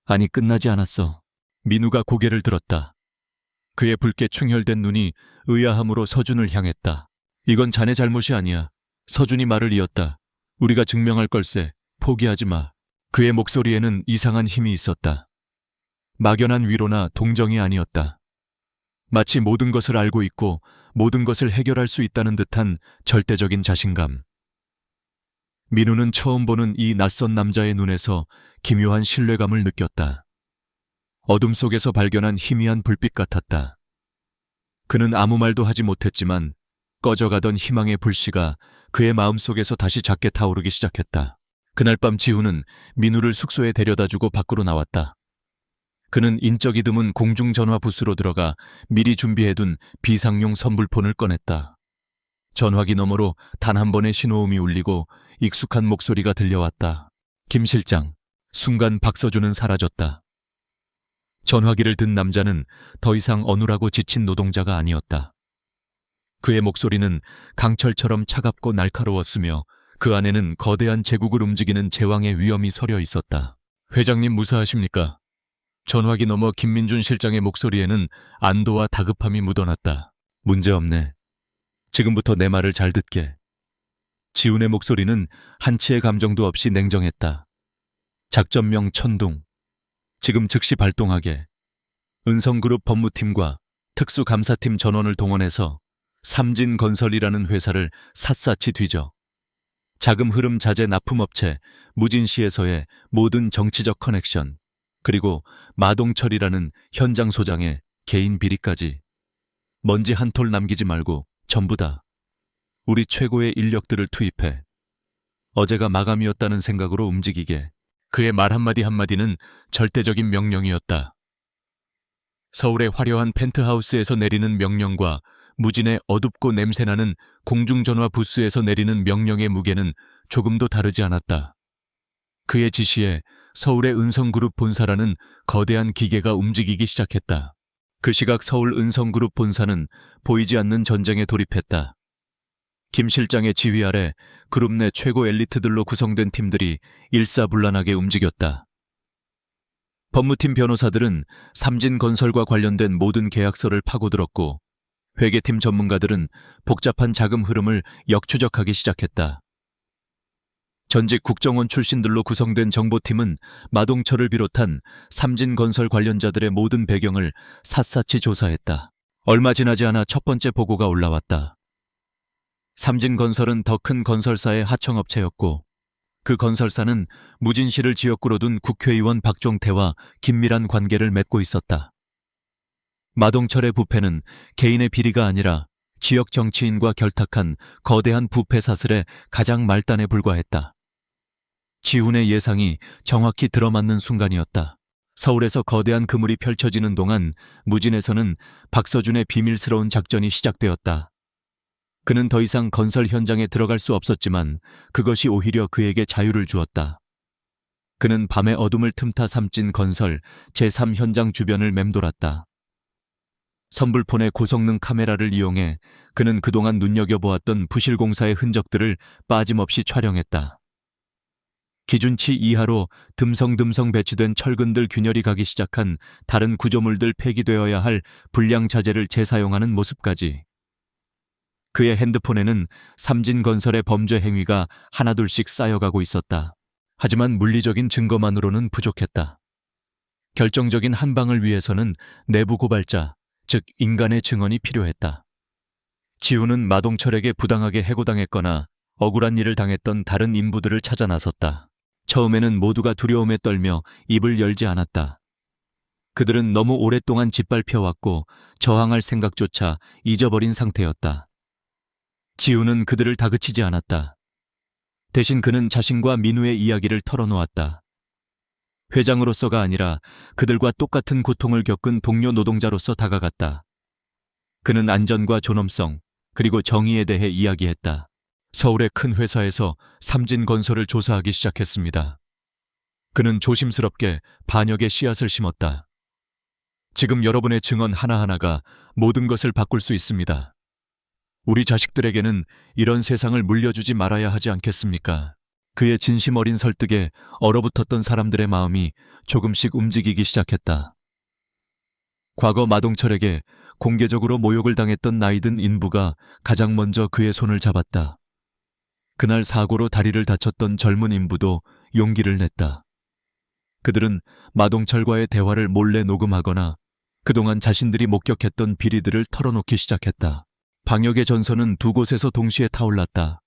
아니, 끝나지 않았어. 민우가 고개를 들었다. 그의 붉게 충혈된 눈이 의아함으로 서준을 향했다. 이건 자네 잘못이 아니야. 서준이 말을 이었다. 우리가 증명할 걸세. 포기하지 마. 그의 목소리에는 이상한 힘이 있었다. 막연한 위로나 동정이 아니었다. 마치 모든 것을 알고 있고 모든 것을 해결할 수 있다는 듯한 절대적인 자신감. 민우는 처음 보는 이 낯선 남자의 눈에서 기묘한 신뢰감을 느꼈다. 어둠 속에서 발견한 희미한 불빛 같았다. 그는 아무 말도 하지 못했지만 꺼져가던 희망의 불씨가 그의 마음속에서 다시 작게 타오르기 시작했다. 그날 밤 지훈은 민우를 숙소에 데려다주고 밖으로 나왔다. 그는 인적이 드문 공중전화 부스로 들어가 미리 준비해둔 비상용 선불폰을 꺼냈다. 전화기 너머로 단 한 번의 신호음이 울리고 익숙한 목소리가 들려왔다. 김 실장. 순간 박서준은 사라졌다. 전화기를 든 남자는 더 이상 어눌하고 지친 노동자가 아니었다. 그의 목소리는 강철처럼 차갑고 날카로웠으며 그 안에는 거대한 제국을 움직이는 제왕의 위엄이 서려 있었다. 회장님 무사하십니까? 전화기 너머 김민준 실장의 목소리에는 안도와 다급함이 묻어났다. 문제없네. 지금부터 내 말을 잘 듣게. 지훈의 목소리는 한치의 감정도 없이 냉정했다. 작전명 천둥. 지금 즉시 발동하게. 은성그룹 법무팀과 특수감사팀 전원을 동원해서 삼진건설이라는 회사를 샅샅이 뒤져. 자금 흐름 자재 납품업체 무진시에서의 모든 정치적 커넥션, 그리고 마동철이라는 현장 소장의 개인 비리까지. 먼지 한 톨 남기지 말고 전부 다. 우리 최고의 인력들을 투입해. 어제가 마감이었다는 생각으로 움직이게. 그의 말 한마디 한마디는 절대적인 명령이었다. 서울의 화려한 펜트하우스에서 내리는 명령과 무진의 어둡고 냄새나는 공중전화 부스에서 내리는 명령의 무게는 조금도 다르지 않았다. 그의 지시에 서울의 은성그룹 본사라는 거대한 기계가 움직이기 시작했다. 그 시각 서울 은성그룹 본사는 보이지 않는 전쟁에 돌입했다. 김 실장의 지휘 아래 그룹 내 최고 엘리트들로 구성된 팀들이 일사불란하게 움직였다. 법무팀 변호사들은 삼진건설과 관련된 모든 계약서를 파고들었고 회계팀 전문가들은 복잡한 자금 흐름을 역추적하기 시작했다. 전직 국정원 출신들로 구성된 정보팀은 마동철을 비롯한 삼진건설 관련자들의 모든 배경을 샅샅이 조사했다. 얼마 지나지 않아 첫 번째 보고가 올라왔다. 삼진건설은 더 큰 건설사의 하청업체였고 그 건설사는 무진시를 지역구로 둔 국회의원 박종태와 긴밀한 관계를 맺고 있었다. 마동철의 부패는 개인의 비리가 아니라 지역 정치인과 결탁한 거대한 부패 사슬의 가장 말단에 불과했다. 지훈의 예상이 정확히 들어맞는 순간이었다. 서울에서 거대한 그물이 펼쳐지는 동안 무진에서는 박서준의 비밀스러운 작전이 시작되었다. 그는 더 이상 건설 현장에 들어갈 수 없었지만 그것이 오히려 그에게 자유를 주었다. 그는 밤의 어둠을 틈타 삼진 건설 제3 현장 주변을 맴돌았다. 선불폰의 고성능 카메라를 이용해 그는 그동안 눈여겨보았던 부실공사의 흔적들을 빠짐없이 촬영했다. 기준치 이하로 듬성듬성 배치된 철근들 균열이 가기 시작한 다른 구조물들 폐기되어야 할 불량 자재를 재사용하는 모습까지. 그의 핸드폰에는 삼진건설의 범죄 행위가 하나둘씩 쌓여가고 있었다. 하지만 물리적인 증거만으로는 부족했다. 결정적인 한 방을 위해서는 내부 고발자, 즉 인간의 증언이 필요했다. 지우는 마동철에게 부당하게 해고당했거나 억울한 일을 당했던 다른 인부들을 찾아 나섰다. 처음에는 모두가 두려움에 떨며 입을 열지 않았다. 그들은 너무 오랫동안 짓밟혀왔고 저항할 생각조차 잊어버린 상태였다. 지우는 그들을 다그치지 않았다. 대신 그는 자신과 민우의 이야기를 털어놓았다. 회장으로서가 아니라 그들과 똑같은 고통을 겪은 동료 노동자로서 다가갔다. 그는 안전과 존엄성, 그리고 정의에 대해 이야기했다. 서울의 큰 회사에서 삼진건설을 조사하기 시작했습니다. 그는 조심스럽게 반역의 씨앗을 심었다. 지금 여러분의 증언 하나하나가 모든 것을 바꿀 수 있습니다. 우리 자식들에게는 이런 세상을 물려주지 말아야 하지 않겠습니까? 그의 진심 어린 설득에 얼어붙었던 사람들의 마음이 조금씩 움직이기 시작했다. 과거 마동철에게 공개적으로 모욕을 당했던 나이든 인부가 가장 먼저 그의 손을 잡았다. 그날 사고로 다리를 다쳤던 젊은 인부도 용기를 냈다. 그들은 마동철과의 대화를 몰래 녹음하거나 그동안 자신들이 목격했던 비리들을 털어놓기 시작했다. 방역의 전선은 두 곳에서 동시에 타올랐다.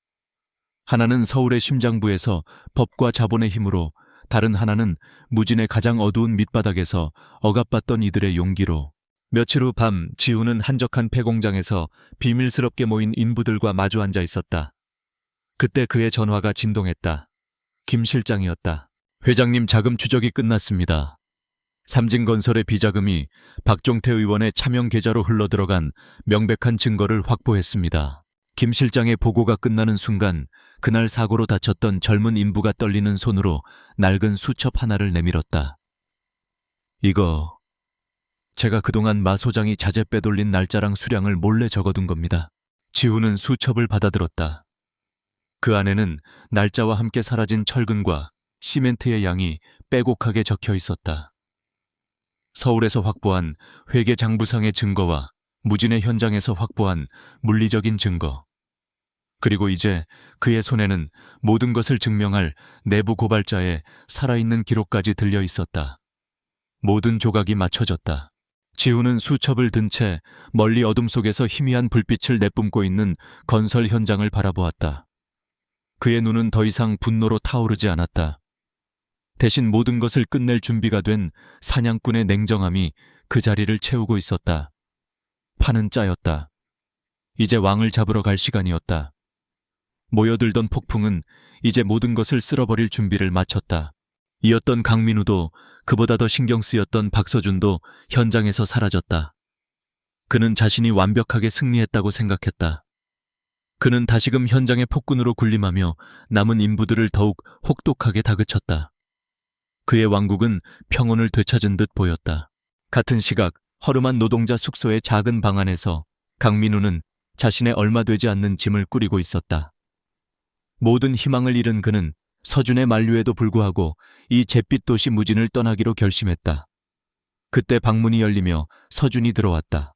하나는 서울의 심장부에서 법과 자본의 힘으로, 다른 하나는 무진의 가장 어두운 밑바닥에서 억압받던 이들의 용기로. 며칠 후 밤, 지우는 한적한 폐공장에서 비밀스럽게 모인 인부들과 마주 앉아 있었다. 그때 그의 전화가 진동했다. 김 실장이었다. 회장님, 자금 추적이 끝났습니다. 삼진건설의 비자금이 박종태 의원의 차명 계좌로 흘러들어간 명백한 증거를 확보했습니다. 김 실장의 보고가 끝나는 순간 그날 사고로 다쳤던 젊은 인부가 떨리는 손으로 낡은 수첩 하나를 내밀었다. 이거 제가 그동안 마 소장이 자재 빼돌린 날짜랑 수량을 몰래 적어둔 겁니다. 지우는 수첩을 받아들었다. 그 안에는 날짜와 함께 사라진 철근과 시멘트의 양이 빼곡하게 적혀 있었다. 서울에서 확보한 회계 장부상의 증거와 무진의 현장에서 확보한 물리적인 증거, 그리고 이제 그의 손에는 모든 것을 증명할 내부 고발자의 살아있는 기록까지 들려 있었다. 모든 조각이 맞춰졌다. 지우는 수첩을 든 채 멀리 어둠 속에서 희미한 불빛을 내뿜고 있는 건설 현장을 바라보았다. 그의 눈은 더 이상 분노로 타오르지 않았다. 대신 모든 것을 끝낼 준비가 된 사냥꾼의 냉정함이 그 자리를 채우고 있었다. 판은 짜였다. 이제 왕을 잡으러 갈 시간이었다. 모여들던 폭풍은 이제 모든 것을 쓸어버릴 준비를 마쳤다. 이었던 강민우도, 그보다 더 신경 쓰였던 박서준도 현장에서 사라졌다. 그는 자신이 완벽하게 승리했다고 생각했다. 그는 다시금 현장의 폭군으로 군림하며 남은 인부들을 더욱 혹독하게 다그쳤다. 그의 왕국은 평온을 되찾은 듯 보였다. 같은 시각 허름한 노동자 숙소의 작은 방 안에서 강민우는 자신의 얼마 되지 않는 짐을 꾸리고 있었다. 모든 희망을 잃은 그는 서준의 만류에도 불구하고 이 잿빛 도시 무진을 떠나기로 결심했다. 그때 방문이 열리며 서준이 들어왔다.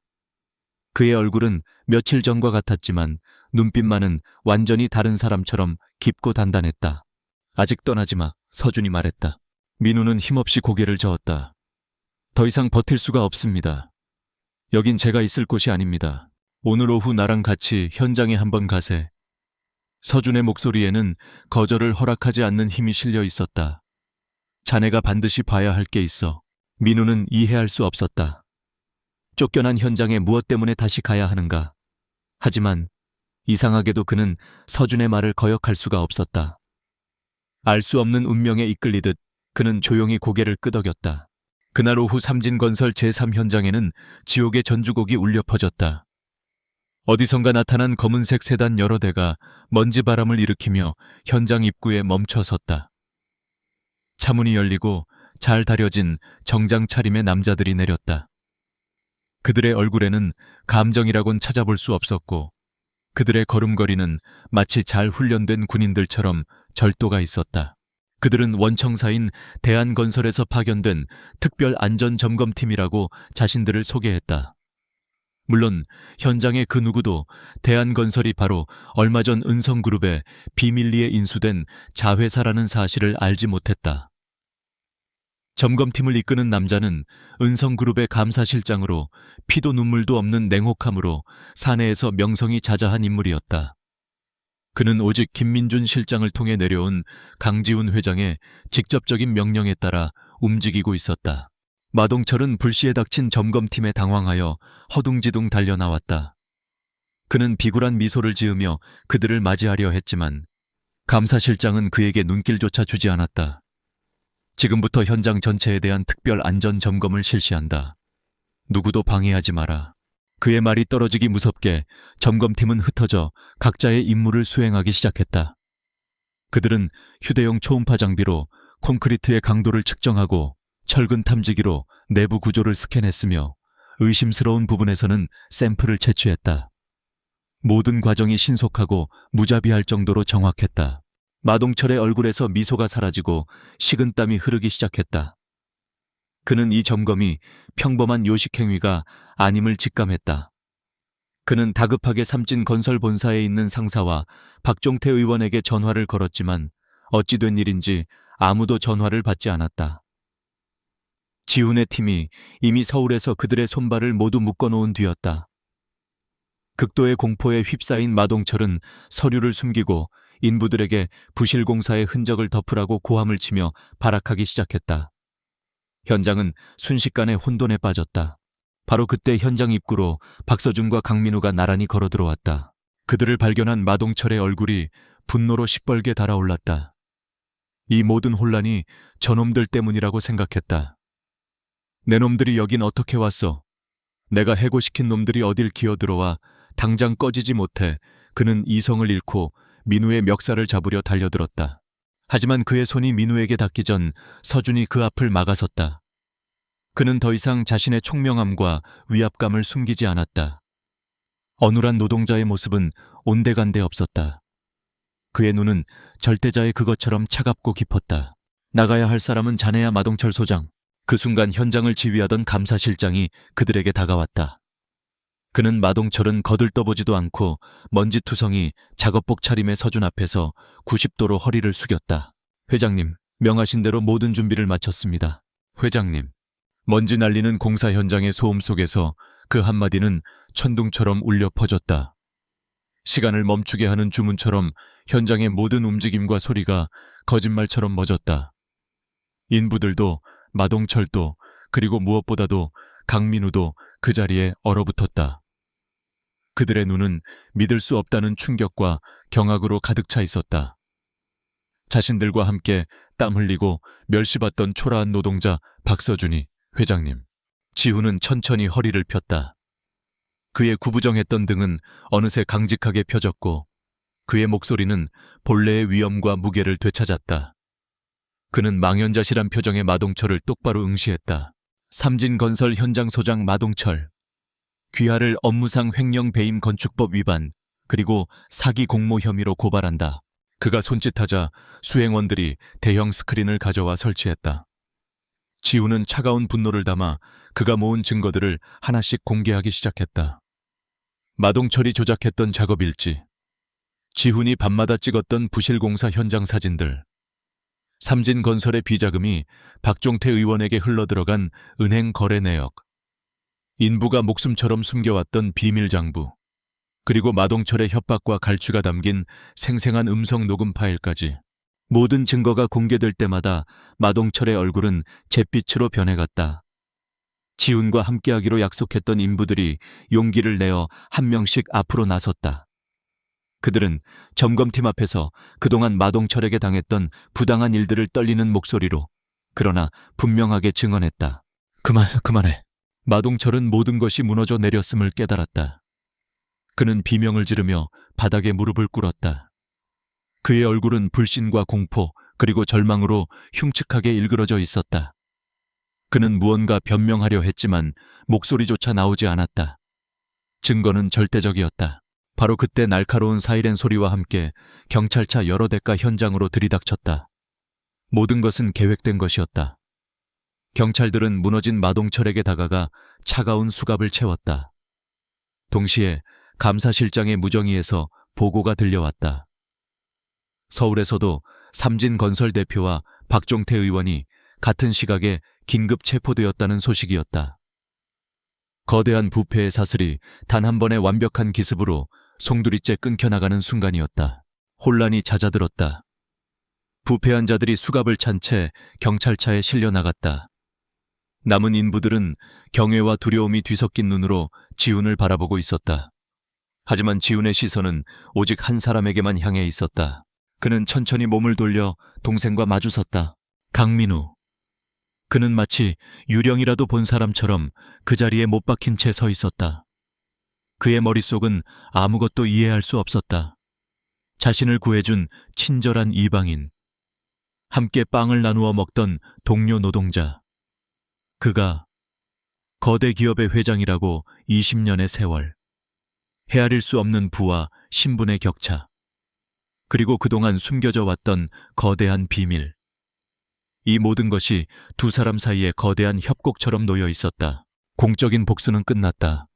그의 얼굴은 며칠 전과 같았지만 눈빛만은 완전히 다른 사람처럼 깊고 단단했다. 아직 떠나지 마, 서준이 말했다. 민우는 힘없이 고개를 저었다. 더 이상 버틸 수가 없습니다. 여긴 제가 있을 곳이 아닙니다. 오늘 오후 나랑 같이 현장에 한번 가세. 서준의 목소리에는 거절을 허락하지 않는 힘이 실려 있었다. 자네가 반드시 봐야 할 게 있어. 민우는 이해할 수 없었다. 쫓겨난 현장에 무엇 때문에 다시 가야 하는가. 하지만 이상하게도 그는 서준의 말을 거역할 수가 없었다. 알 수 없는 운명에 이끌리듯 그는 조용히 고개를 끄덕였다. 그날 오후 삼진건설 제3 현장에는 지옥의 전주곡이 울려 퍼졌다. 어디선가 나타난 검은색 세단 여러 대가 먼지바람을 일으키며 현장 입구에 멈춰 섰다. 차문이 열리고 잘 다려진 정장 차림의 남자들이 내렸다. 그들의 얼굴에는 감정이라곤 찾아볼 수 없었고 그들의 걸음걸이는 마치 잘 훈련된 군인들처럼 절도가 있었다. 그들은 원청사인 대한건설에서 파견된 특별 안전점검팀이라고 자신들을 소개했다. 물론 현장의 그 누구도 대한건설이 바로 얼마 전 은성그룹의 비밀리에 인수된 자회사라는 사실을 알지 못했다. 점검팀을 이끄는 남자는 은성그룹의 감사실장으로 피도 눈물도 없는 냉혹함으로 사내에서 명성이 자자한 인물이었다. 그는 오직 김민준 실장을 통해 내려온 강지훈 회장의 직접적인 명령에 따라 움직이고 있었다. 마동철은 불시에 닥친 점검팀에 당황하여 허둥지둥 달려나왔다. 그는 비굴한 미소를 지으며 그들을 맞이하려 했지만 감사실장은 그에게 눈길조차 주지 않았다. 지금부터 현장 전체에 대한 특별 안전 점검을 실시한다. 누구도 방해하지 마라. 그의 말이 떨어지기 무섭게 점검팀은 흩어져 각자의 임무를 수행하기 시작했다. 그들은 휴대용 초음파 장비로 콘크리트의 강도를 측정하고 철근 탐지기로 내부 구조를 스캔했으며 의심스러운 부분에서는 샘플을 채취했다. 모든 과정이 신속하고 무자비할 정도로 정확했다. 마동철의 얼굴에서 미소가 사라지고 식은땀이 흐르기 시작했다. 그는 이 점검이 평범한 요식행위가 아님을 직감했다. 그는 다급하게 삼진 건설 본사에 있는 상사와 박종태 의원에게 전화를 걸었지만 어찌 된 일인지 아무도 전화를 받지 않았다. 지훈의 팀이 이미 서울에서 그들의 손발을 모두 묶어놓은 뒤였다. 극도의 공포에 휩싸인 마동철은 서류를 숨기고 인부들에게 부실공사의 흔적을 덮으라고 고함을 치며 발악하기 시작했다. 현장은 순식간에 혼돈에 빠졌다. 바로 그때 현장 입구로 박서준과 강민우가 나란히 걸어 들어왔다. 그들을 발견한 마동철의 얼굴이 분노로 시뻘게 달아올랐다. 이 모든 혼란이 저놈들 때문이라고 생각했다. 내 놈들이 여긴 어떻게 왔어? 내가 해고시킨 놈들이 어딜 기어들어와 당장 꺼지지 못해 그는 이성을 잃고 민우의 멱살을 잡으려 달려들었다. 하지만 그의 손이 민우에게 닿기 전 서준이 그 앞을 막아섰다. 그는 더 이상 자신의 총명함과 위압감을 숨기지 않았다. 어눌한 노동자의 모습은 온데간데 없었다. 그의 눈은 절대자의 그것처럼 차갑고 깊었다. 나가야 할 사람은 자네야, 마동철 소장. 그 순간 현장을 지휘하던 감사실장이 그들에게 다가왔다. 그는 마동철은 거들떠보지도 않고 먼지투성이 작업복 차림의 서준 앞에서 90도로 허리를 숙였다. 회장님, 명하신 대로 모든 준비를 마쳤습니다. 회장님. 먼지 날리는 공사 현장의 소음 속에서 그 한마디는 천둥처럼 울려 퍼졌다. 시간을 멈추게 하는 주문처럼 현장의 모든 움직임과 소리가 거짓말처럼 멎었다. 인부들도, 마동철도, 그리고 무엇보다도 강민우도 그 자리에 얼어붙었다. 그들의 눈은 믿을 수 없다는 충격과 경악으로 가득 차 있었다. 자신들과 함께 땀 흘리고 멸시받던 초라한 노동자 박서준이, 회장님. 지훈은 천천히 허리를 폈다. 그의 구부정했던 등은 어느새 강직하게 펴졌고 그의 목소리는 본래의 위엄과 무게를 되찾았다. 그는 망연자실한 표정의 마동철을 똑바로 응시했다. 삼진건설 현장 소장 마동철. 귀하를 업무상 횡령 배임 건축법 위반 그리고 사기 공모 혐의로 고발한다. 그가 손짓하자 수행원들이 대형 스크린을 가져와 설치했다. 지훈은 차가운 분노를 담아 그가 모은 증거들을 하나씩 공개하기 시작했다. 마동철이 조작했던 작업일지, 지훈이 밤마다 찍었던 부실공사 현장 사진들, 삼진건설의 비자금이 박종태 의원에게 흘러들어간 은행 거래 내역, 인부가 목숨처럼 숨겨왔던 비밀 장부, 그리고 마동철의 협박과 갈취가 담긴 생생한 음성 녹음 파일까지. 모든 증거가 공개될 때마다 마동철의 얼굴은 잿빛으로 변해갔다. 지훈과 함께하기로 약속했던 인부들이 용기를 내어 한 명씩 앞으로 나섰다. 그들은 점검팀 앞에서 그동안 마동철에게 당했던 부당한 일들을 떨리는 목소리로, 그러나 분명하게 증언했다. 그만해. 마동철은 모든 것이 무너져 내렸음을 깨달았다. 그는 비명을 지르며 바닥에 무릎을 꿇었다. 그의 얼굴은 불신과 공포 그리고 절망으로 흉측하게 일그러져 있었다. 그는 무언가 변명하려 했지만 목소리조차 나오지 않았다. 증거는 절대적이었다. 바로 그때 날카로운 사이렌 소리와 함께 경찰차 여러 대가 현장으로 들이닥쳤다. 모든 것은 계획된 것이었다. 경찰들은 무너진 마동철에게 다가가 차가운 수갑을 채웠다. 동시에 감사실장의 무정위에서 보고가 들려왔다. 서울에서도 삼진건설 대표와 박종태 의원이 같은 시각에 긴급 체포되었다는 소식이었다. 거대한 부패의 사슬이 단 한 번의 완벽한 기습으로 송두리째 끊겨나가는 순간이었다. 혼란이 잦아들었다. 부패한 자들이 수갑을 찬 채 경찰차에 실려 나갔다. 남은 인부들은 경외와 두려움이 뒤섞인 눈으로 지훈을 바라보고 있었다. 하지만 지훈의 시선은 오직 한 사람에게만 향해 있었다. 그는 천천히 몸을 돌려 동생과 마주섰다. 강민우. 그는 마치 유령이라도 본 사람처럼 그 자리에 못 박힌 채 서 있었다. 그의 머릿속은 아무것도 이해할 수 없었다. 자신을 구해준 친절한 이방인. 함께 빵을 나누어 먹던 동료 노동자. 그가 거대 기업의 회장이라고 20년의 세월. 헤아릴 수 없는 부와 신분의 격차. 그리고 그동안 숨겨져 왔던 거대한 비밀. 이 모든 것이 두 사람 사이에 거대한 협곡처럼 놓여 있었다. 공적인 복수는 끝났다.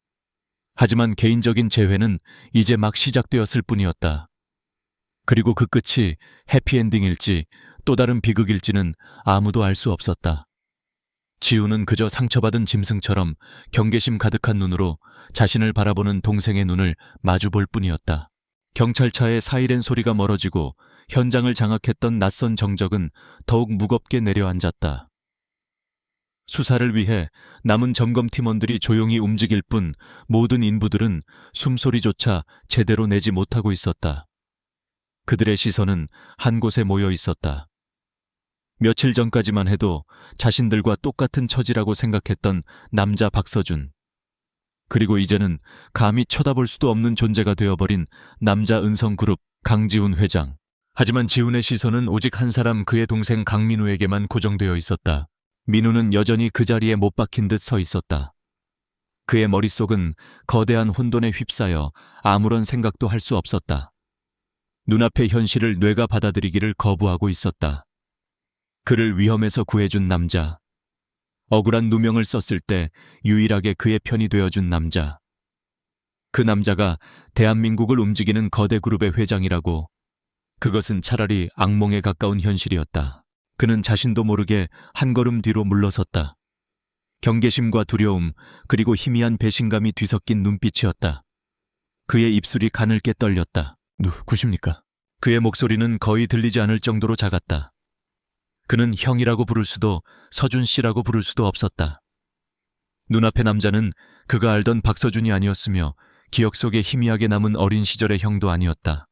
하지만 개인적인 재회는 이제 막 시작되었을 뿐이었다. 그리고 그 끝이 해피엔딩일지 또 다른 비극일지는 아무도 알 수 없었다. 지우는 그저 상처받은 짐승처럼 경계심 가득한 눈으로 자신을 바라보는 동생의 눈을 마주볼 뿐이었다. 경찰차의 사이렌 소리가 멀어지고 현장을 장악했던 낯선 정적은 더욱 무겁게 내려앉았다. 수사를 위해 남은 점검팀원들이 조용히 움직일 뿐 모든 인부들은 숨소리조차 제대로 내지 못하고 있었다. 그들의 시선은 한 곳에 모여 있었다. 며칠 전까지만 해도 자신들과 똑같은 처지라고 생각했던 남자 박서준. 그리고 이제는 감히 쳐다볼 수도 없는 존재가 되어버린 남자 은성그룹 강지훈 회장. 하지만 지훈의 시선은 오직 한 사람 그의 동생 강민우에게만 고정되어 있었다. 민우는 여전히 그 자리에 못 박힌 듯 서 있었다. 그의 머릿속은 거대한 혼돈에 휩싸여 아무런 생각도 할 수 없었다. 눈앞의 현실을 뇌가 받아들이기를 거부하고 있었다. 그를 위험에서 구해준 남자. 억울한 누명을 썼을 때 유일하게 그의 편이 되어준 남자. 그 남자가 대한민국을 움직이는 거대 그룹의 회장이라고. 그것은 차라리 악몽에 가까운 현실이었다. 그는 자신도 모르게 한 걸음 뒤로 물러섰다. 경계심과 두려움 그리고 희미한 배신감이 뒤섞인 눈빛이었다. 그의 입술이 가늘게 떨렸다. 누구십니까? 그의 목소리는 거의 들리지 않을 정도로 작았다. 그는 형이라고 부를 수도 서준 씨라고 부를 수도 없었다. 눈앞의 남자는 그가 알던 박서준이 아니었으며 기억 속에 희미하게 남은 어린 시절의 형도 아니었다.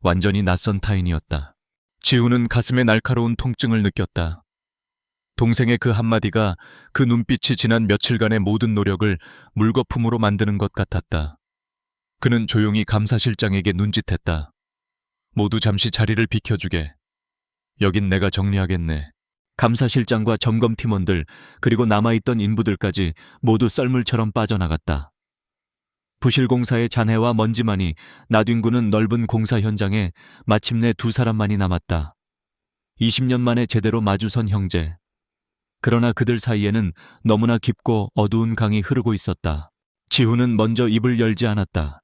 완전히 낯선 타인이었다. 지우는 가슴에 날카로운 통증을 느꼈다. 동생의 그 한마디가 그 눈빛이 지난 며칠간의 모든 노력을 물거품으로 만드는 것 같았다. 그는 조용히 감사실장에게 눈짓했다. 모두 잠시 자리를 비켜주게. 여긴 내가 정리하겠네. 감사실장과 점검팀원들 그리고 남아있던 인부들까지 모두 썰물처럼 빠져나갔다. 부실공사의 잔해와 먼지만이 나뒹구는 넓은 공사 현장에 마침내 두 사람만이 남았다. 20년 만에 제대로 마주선 형제. 그러나 그들 사이에는 너무나 깊고 어두운 강이 흐르고 있었다. 지훈은 먼저 입을 열지 않았다.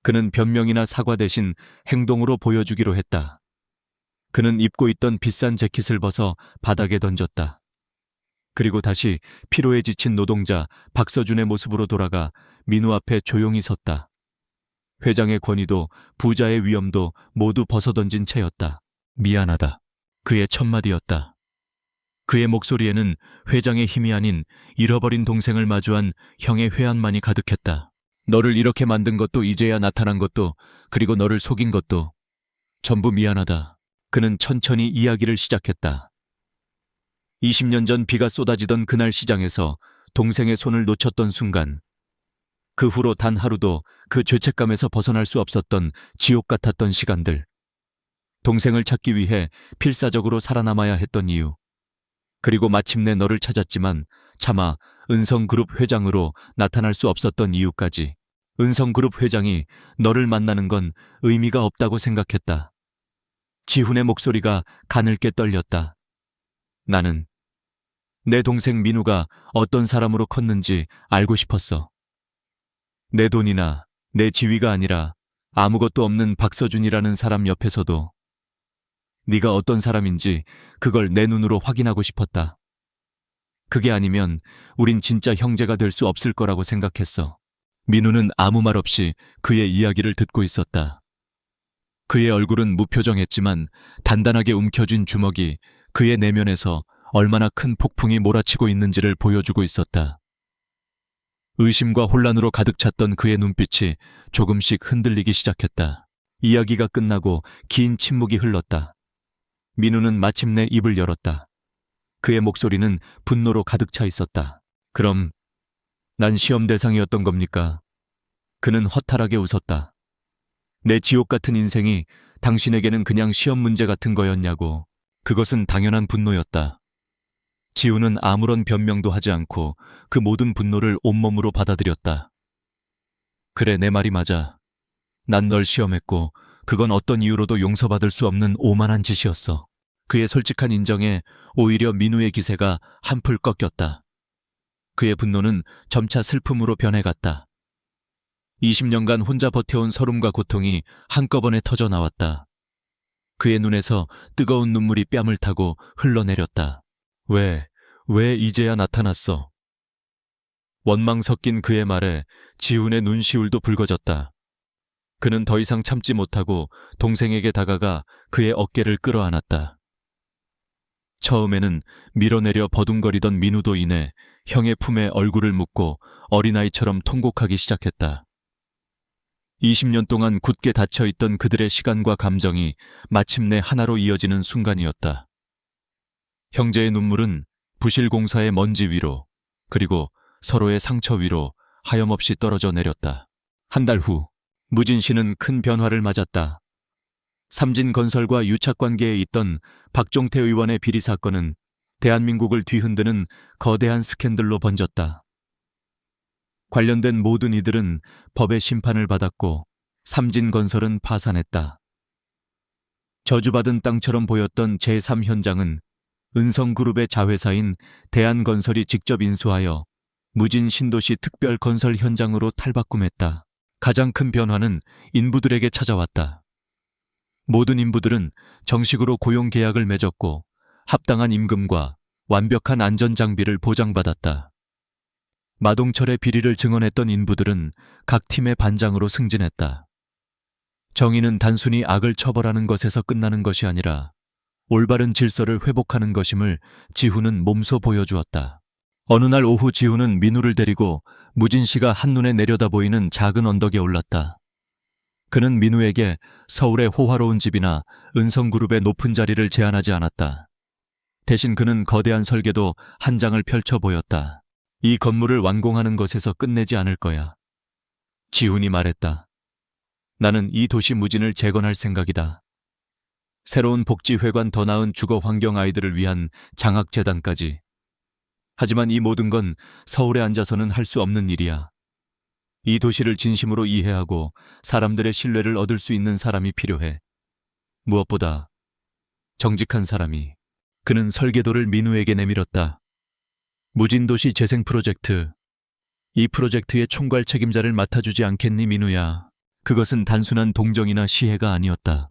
그는 변명이나 사과 대신 행동으로 보여주기로 했다. 그는 입고 있던 비싼 재킷을 벗어 바닥에 던졌다. 그리고 다시 피로에 지친 노동자 박서준의 모습으로 돌아가 민우 앞에 조용히 섰다. 회장의 권위도 부자의 위엄도 모두 벗어던진 채였다. 미안하다. 그의 첫마디였다. 그의 목소리에는 회장의 힘이 아닌 잃어버린 동생을 마주한 형의 회한만이 가득했다. 너를 이렇게 만든 것도 이제야 나타난 것도 그리고 너를 속인 것도 전부 미안하다. 그는 천천히 이야기를 시작했다. 20년 전 비가 쏟아지던 그날 시장에서 동생의 손을 놓쳤던 순간 그 후로 단 하루도 그 죄책감에서 벗어날 수 없었던 지옥 같았던 시간들. 동생을 찾기 위해 필사적으로 살아남아야 했던 이유. 그리고 마침내 너를 찾았지만 차마 은성그룹 회장으로 나타날 수 없었던 이유까지. 은성그룹 회장이 너를 만나는 건 의미가 없다고 생각했다. 지훈의 목소리가 가늘게 떨렸다. 나는 내 동생 민우가 어떤 사람으로 컸는지 알고 싶었어. 내 돈이나 내 지위가 아니라 아무것도 없는 박서준이라는 사람 옆에서도 네가 어떤 사람인지 그걸 내 눈으로 확인하고 싶었다. 그게 아니면 우린 진짜 형제가 될 수 없을 거라고 생각했어. 민우는 아무 말 없이 그의 이야기를 듣고 있었다. 그의 얼굴은 무표정했지만 단단하게 움켜쥔 주먹이 그의 내면에서 얼마나 큰 폭풍이 몰아치고 있는지를 보여주고 있었다. 의심과 혼란으로 가득 찼던 그의 눈빛이 조금씩 흔들리기 시작했다. 이야기가 끝나고 긴 침묵이 흘렀다. 민우는 마침내 입을 열었다. 그의 목소리는 분노로 가득 차 있었다. 그럼 난 시험 대상이었던 겁니까? 그는 허탈하게 웃었다. 내 지옥 같은 인생이 당신에게는 그냥 시험 문제 같은 거였냐고. 그것은 당연한 분노였다. 지우는 아무런 변명도 하지 않고 그 모든 분노를 온몸으로 받아들였다. 그래, 내 말이 맞아. 난 널 시험했고 그건 어떤 이유로도 용서받을 수 없는 오만한 짓이었어. 그의 솔직한 인정에 오히려 민우의 기세가 한풀 꺾였다. 그의 분노는 점차 슬픔으로 변해갔다. 20년간 혼자 버텨온 서름과 고통이 한꺼번에 터져 나왔다. 그의 눈에서 뜨거운 눈물이 뺨을 타고 흘러내렸다. 왜 이제야 나타났어? 원망 섞인 그의 말에 지훈의 눈시울도 붉어졌다. 그는 더 이상 참지 못하고 동생에게 다가가 그의 어깨를 끌어안았다. 처음에는 밀어내려 버둥거리던 민우도 이내 형의 품에 얼굴을 묻고 어린아이처럼 통곡하기 시작했다. 20년 동안 굳게 닫혀있던 그들의 시간과 감정이 마침내 하나로 이어지는 순간이었다. 형제의 눈물은 부실공사의 먼지 위로, 그리고 서로의 상처 위로 하염없이 떨어져 내렸다. 한 달 후, 무진 씨는 큰 변화를 맞았다. 삼진건설과 유착관계에 있던 박종태 의원의 비리 사건은 대한민국을 뒤흔드는 거대한 스캔들로 번졌다. 관련된 모든 이들은 법의 심판을 받았고 삼진건설은 파산했다. 저주받은 땅처럼 보였던 제3현장은 은성그룹의 자회사인 대한건설이 직접 인수하여 무진 신도시 특별건설 현장으로 탈바꿈했다. 가장 큰 변화는 인부들에게 찾아왔다. 모든 인부들은 정식으로 고용계약을 맺었고 합당한 임금과 완벽한 안전장비를 보장받았다. 마동철의 비리를 증언했던 인부들은 각 팀의 반장으로 승진했다. 정의는 단순히 악을 처벌하는 것에서 끝나는 것이 아니라 올바른 질서를 회복하는 것임을 지훈은 몸소 보여주었다. 어느 날 오후 지훈은 민우를 데리고 무진 씨가 한눈에 내려다 보이는 작은 언덕에 올랐다. 그는 민우에게 서울의 호화로운 집이나 은성그룹의 높은 자리를 제안하지 않았다. 대신 그는 거대한 설계도 한 장을 펼쳐 보였다. 이 건물을 완공하는 것에서 끝내지 않을 거야. 지훈이 말했다. 나는 이 도시 무진을 재건할 생각이다. 새로운 복지회관, 더 나은 주거 환경, 아이들을 위한 장학재단까지. 하지만 이 모든 건 서울에 앉아서는 할 수 없는 일이야. 이 도시를 진심으로 이해하고 사람들의 신뢰를 얻을 수 있는 사람이 필요해. 무엇보다 정직한 사람이. 그는 설계도를 민우에게 내밀었다. 무진도시 재생 프로젝트. 이 프로젝트의 총괄 책임자를 맡아주지 않겠니, 민우야? 그것은 단순한 동정이나 시혜가 아니었다.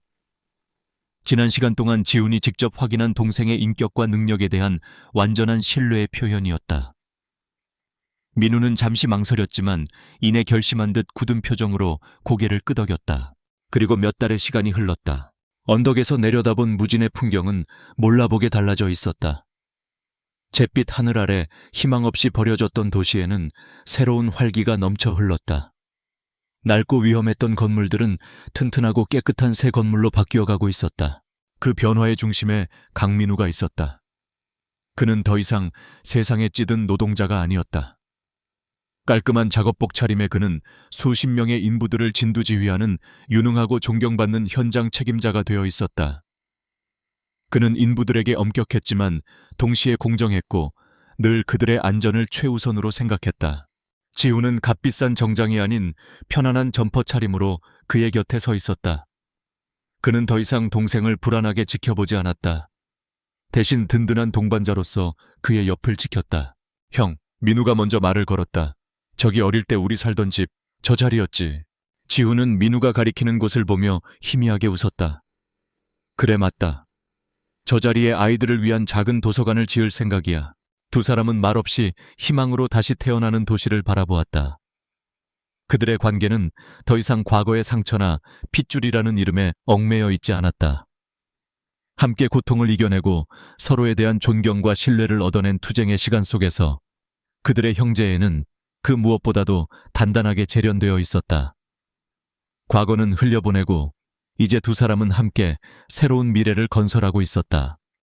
지난 시간 동안 지훈이 직접 확인한 동생의 인격과 능력에 대한 완전한 신뢰의 표현이었다. 민우는 잠시 망설였지만 이내 결심한 듯 굳은 표정으로 고개를 끄덕였다. 그리고 몇 달의 시간이 흘렀다. 언덕에서 내려다본 무진의 풍경은 몰라보게 달라져 있었다. 잿빛 하늘 아래 희망 없이 버려졌던 도시에는 새로운 활기가 넘쳐 흘렀다. 낡고 위험했던 건물들은 튼튼하고 깨끗한 새 건물로 바뀌어가고 있었다. 그 변화의 중심에 강민우가 있었다. 그는 더 이상 세상에 찌든 노동자가 아니었다. 깔끔한 작업복 차림의 그는 수십 명의 인부들을 진두지휘하는 유능하고 존경받는 현장 책임자가 되어 있었다. 그는 인부들에게 엄격했지만 동시에 공정했고 늘 그들의 안전을 최우선으로 생각했다. 지우는 값비싼 정장이 아닌 편안한 점퍼 차림으로 그의 곁에 서 있었다. 그는 더 이상 동생을 불안하게 지켜보지 않았다. 대신 든든한 동반자로서 그의 옆을 지켰다. 형, 민우가 먼저 말을 걸었다. 저기 어릴 때 우리 살던 집, 저 자리였지. 지우는 민우가 가리키는 곳을 보며 희미하게 웃었다. 그래, 맞다. 저 자리에 아이들을 위한 작은 도서관을 지을 생각이야. 두 사람은 말없이 희망으로 다시 태어나는 도시를 바라보았다. 그들의 관계는 더 이상 과거의 상처나 핏줄이라는 이름에 얽매여 있지 않았다. 함께 고통을 이겨내고 서로에 대한 존경과 신뢰를 얻어낸 투쟁의 시간 속에서 그들의 형제에는 그 무엇보다도 단단하게 재련되어 있었다. 과거는 흘려보내고 이제 두 사람은 함께 새로운 미래를 건설하고 있었다.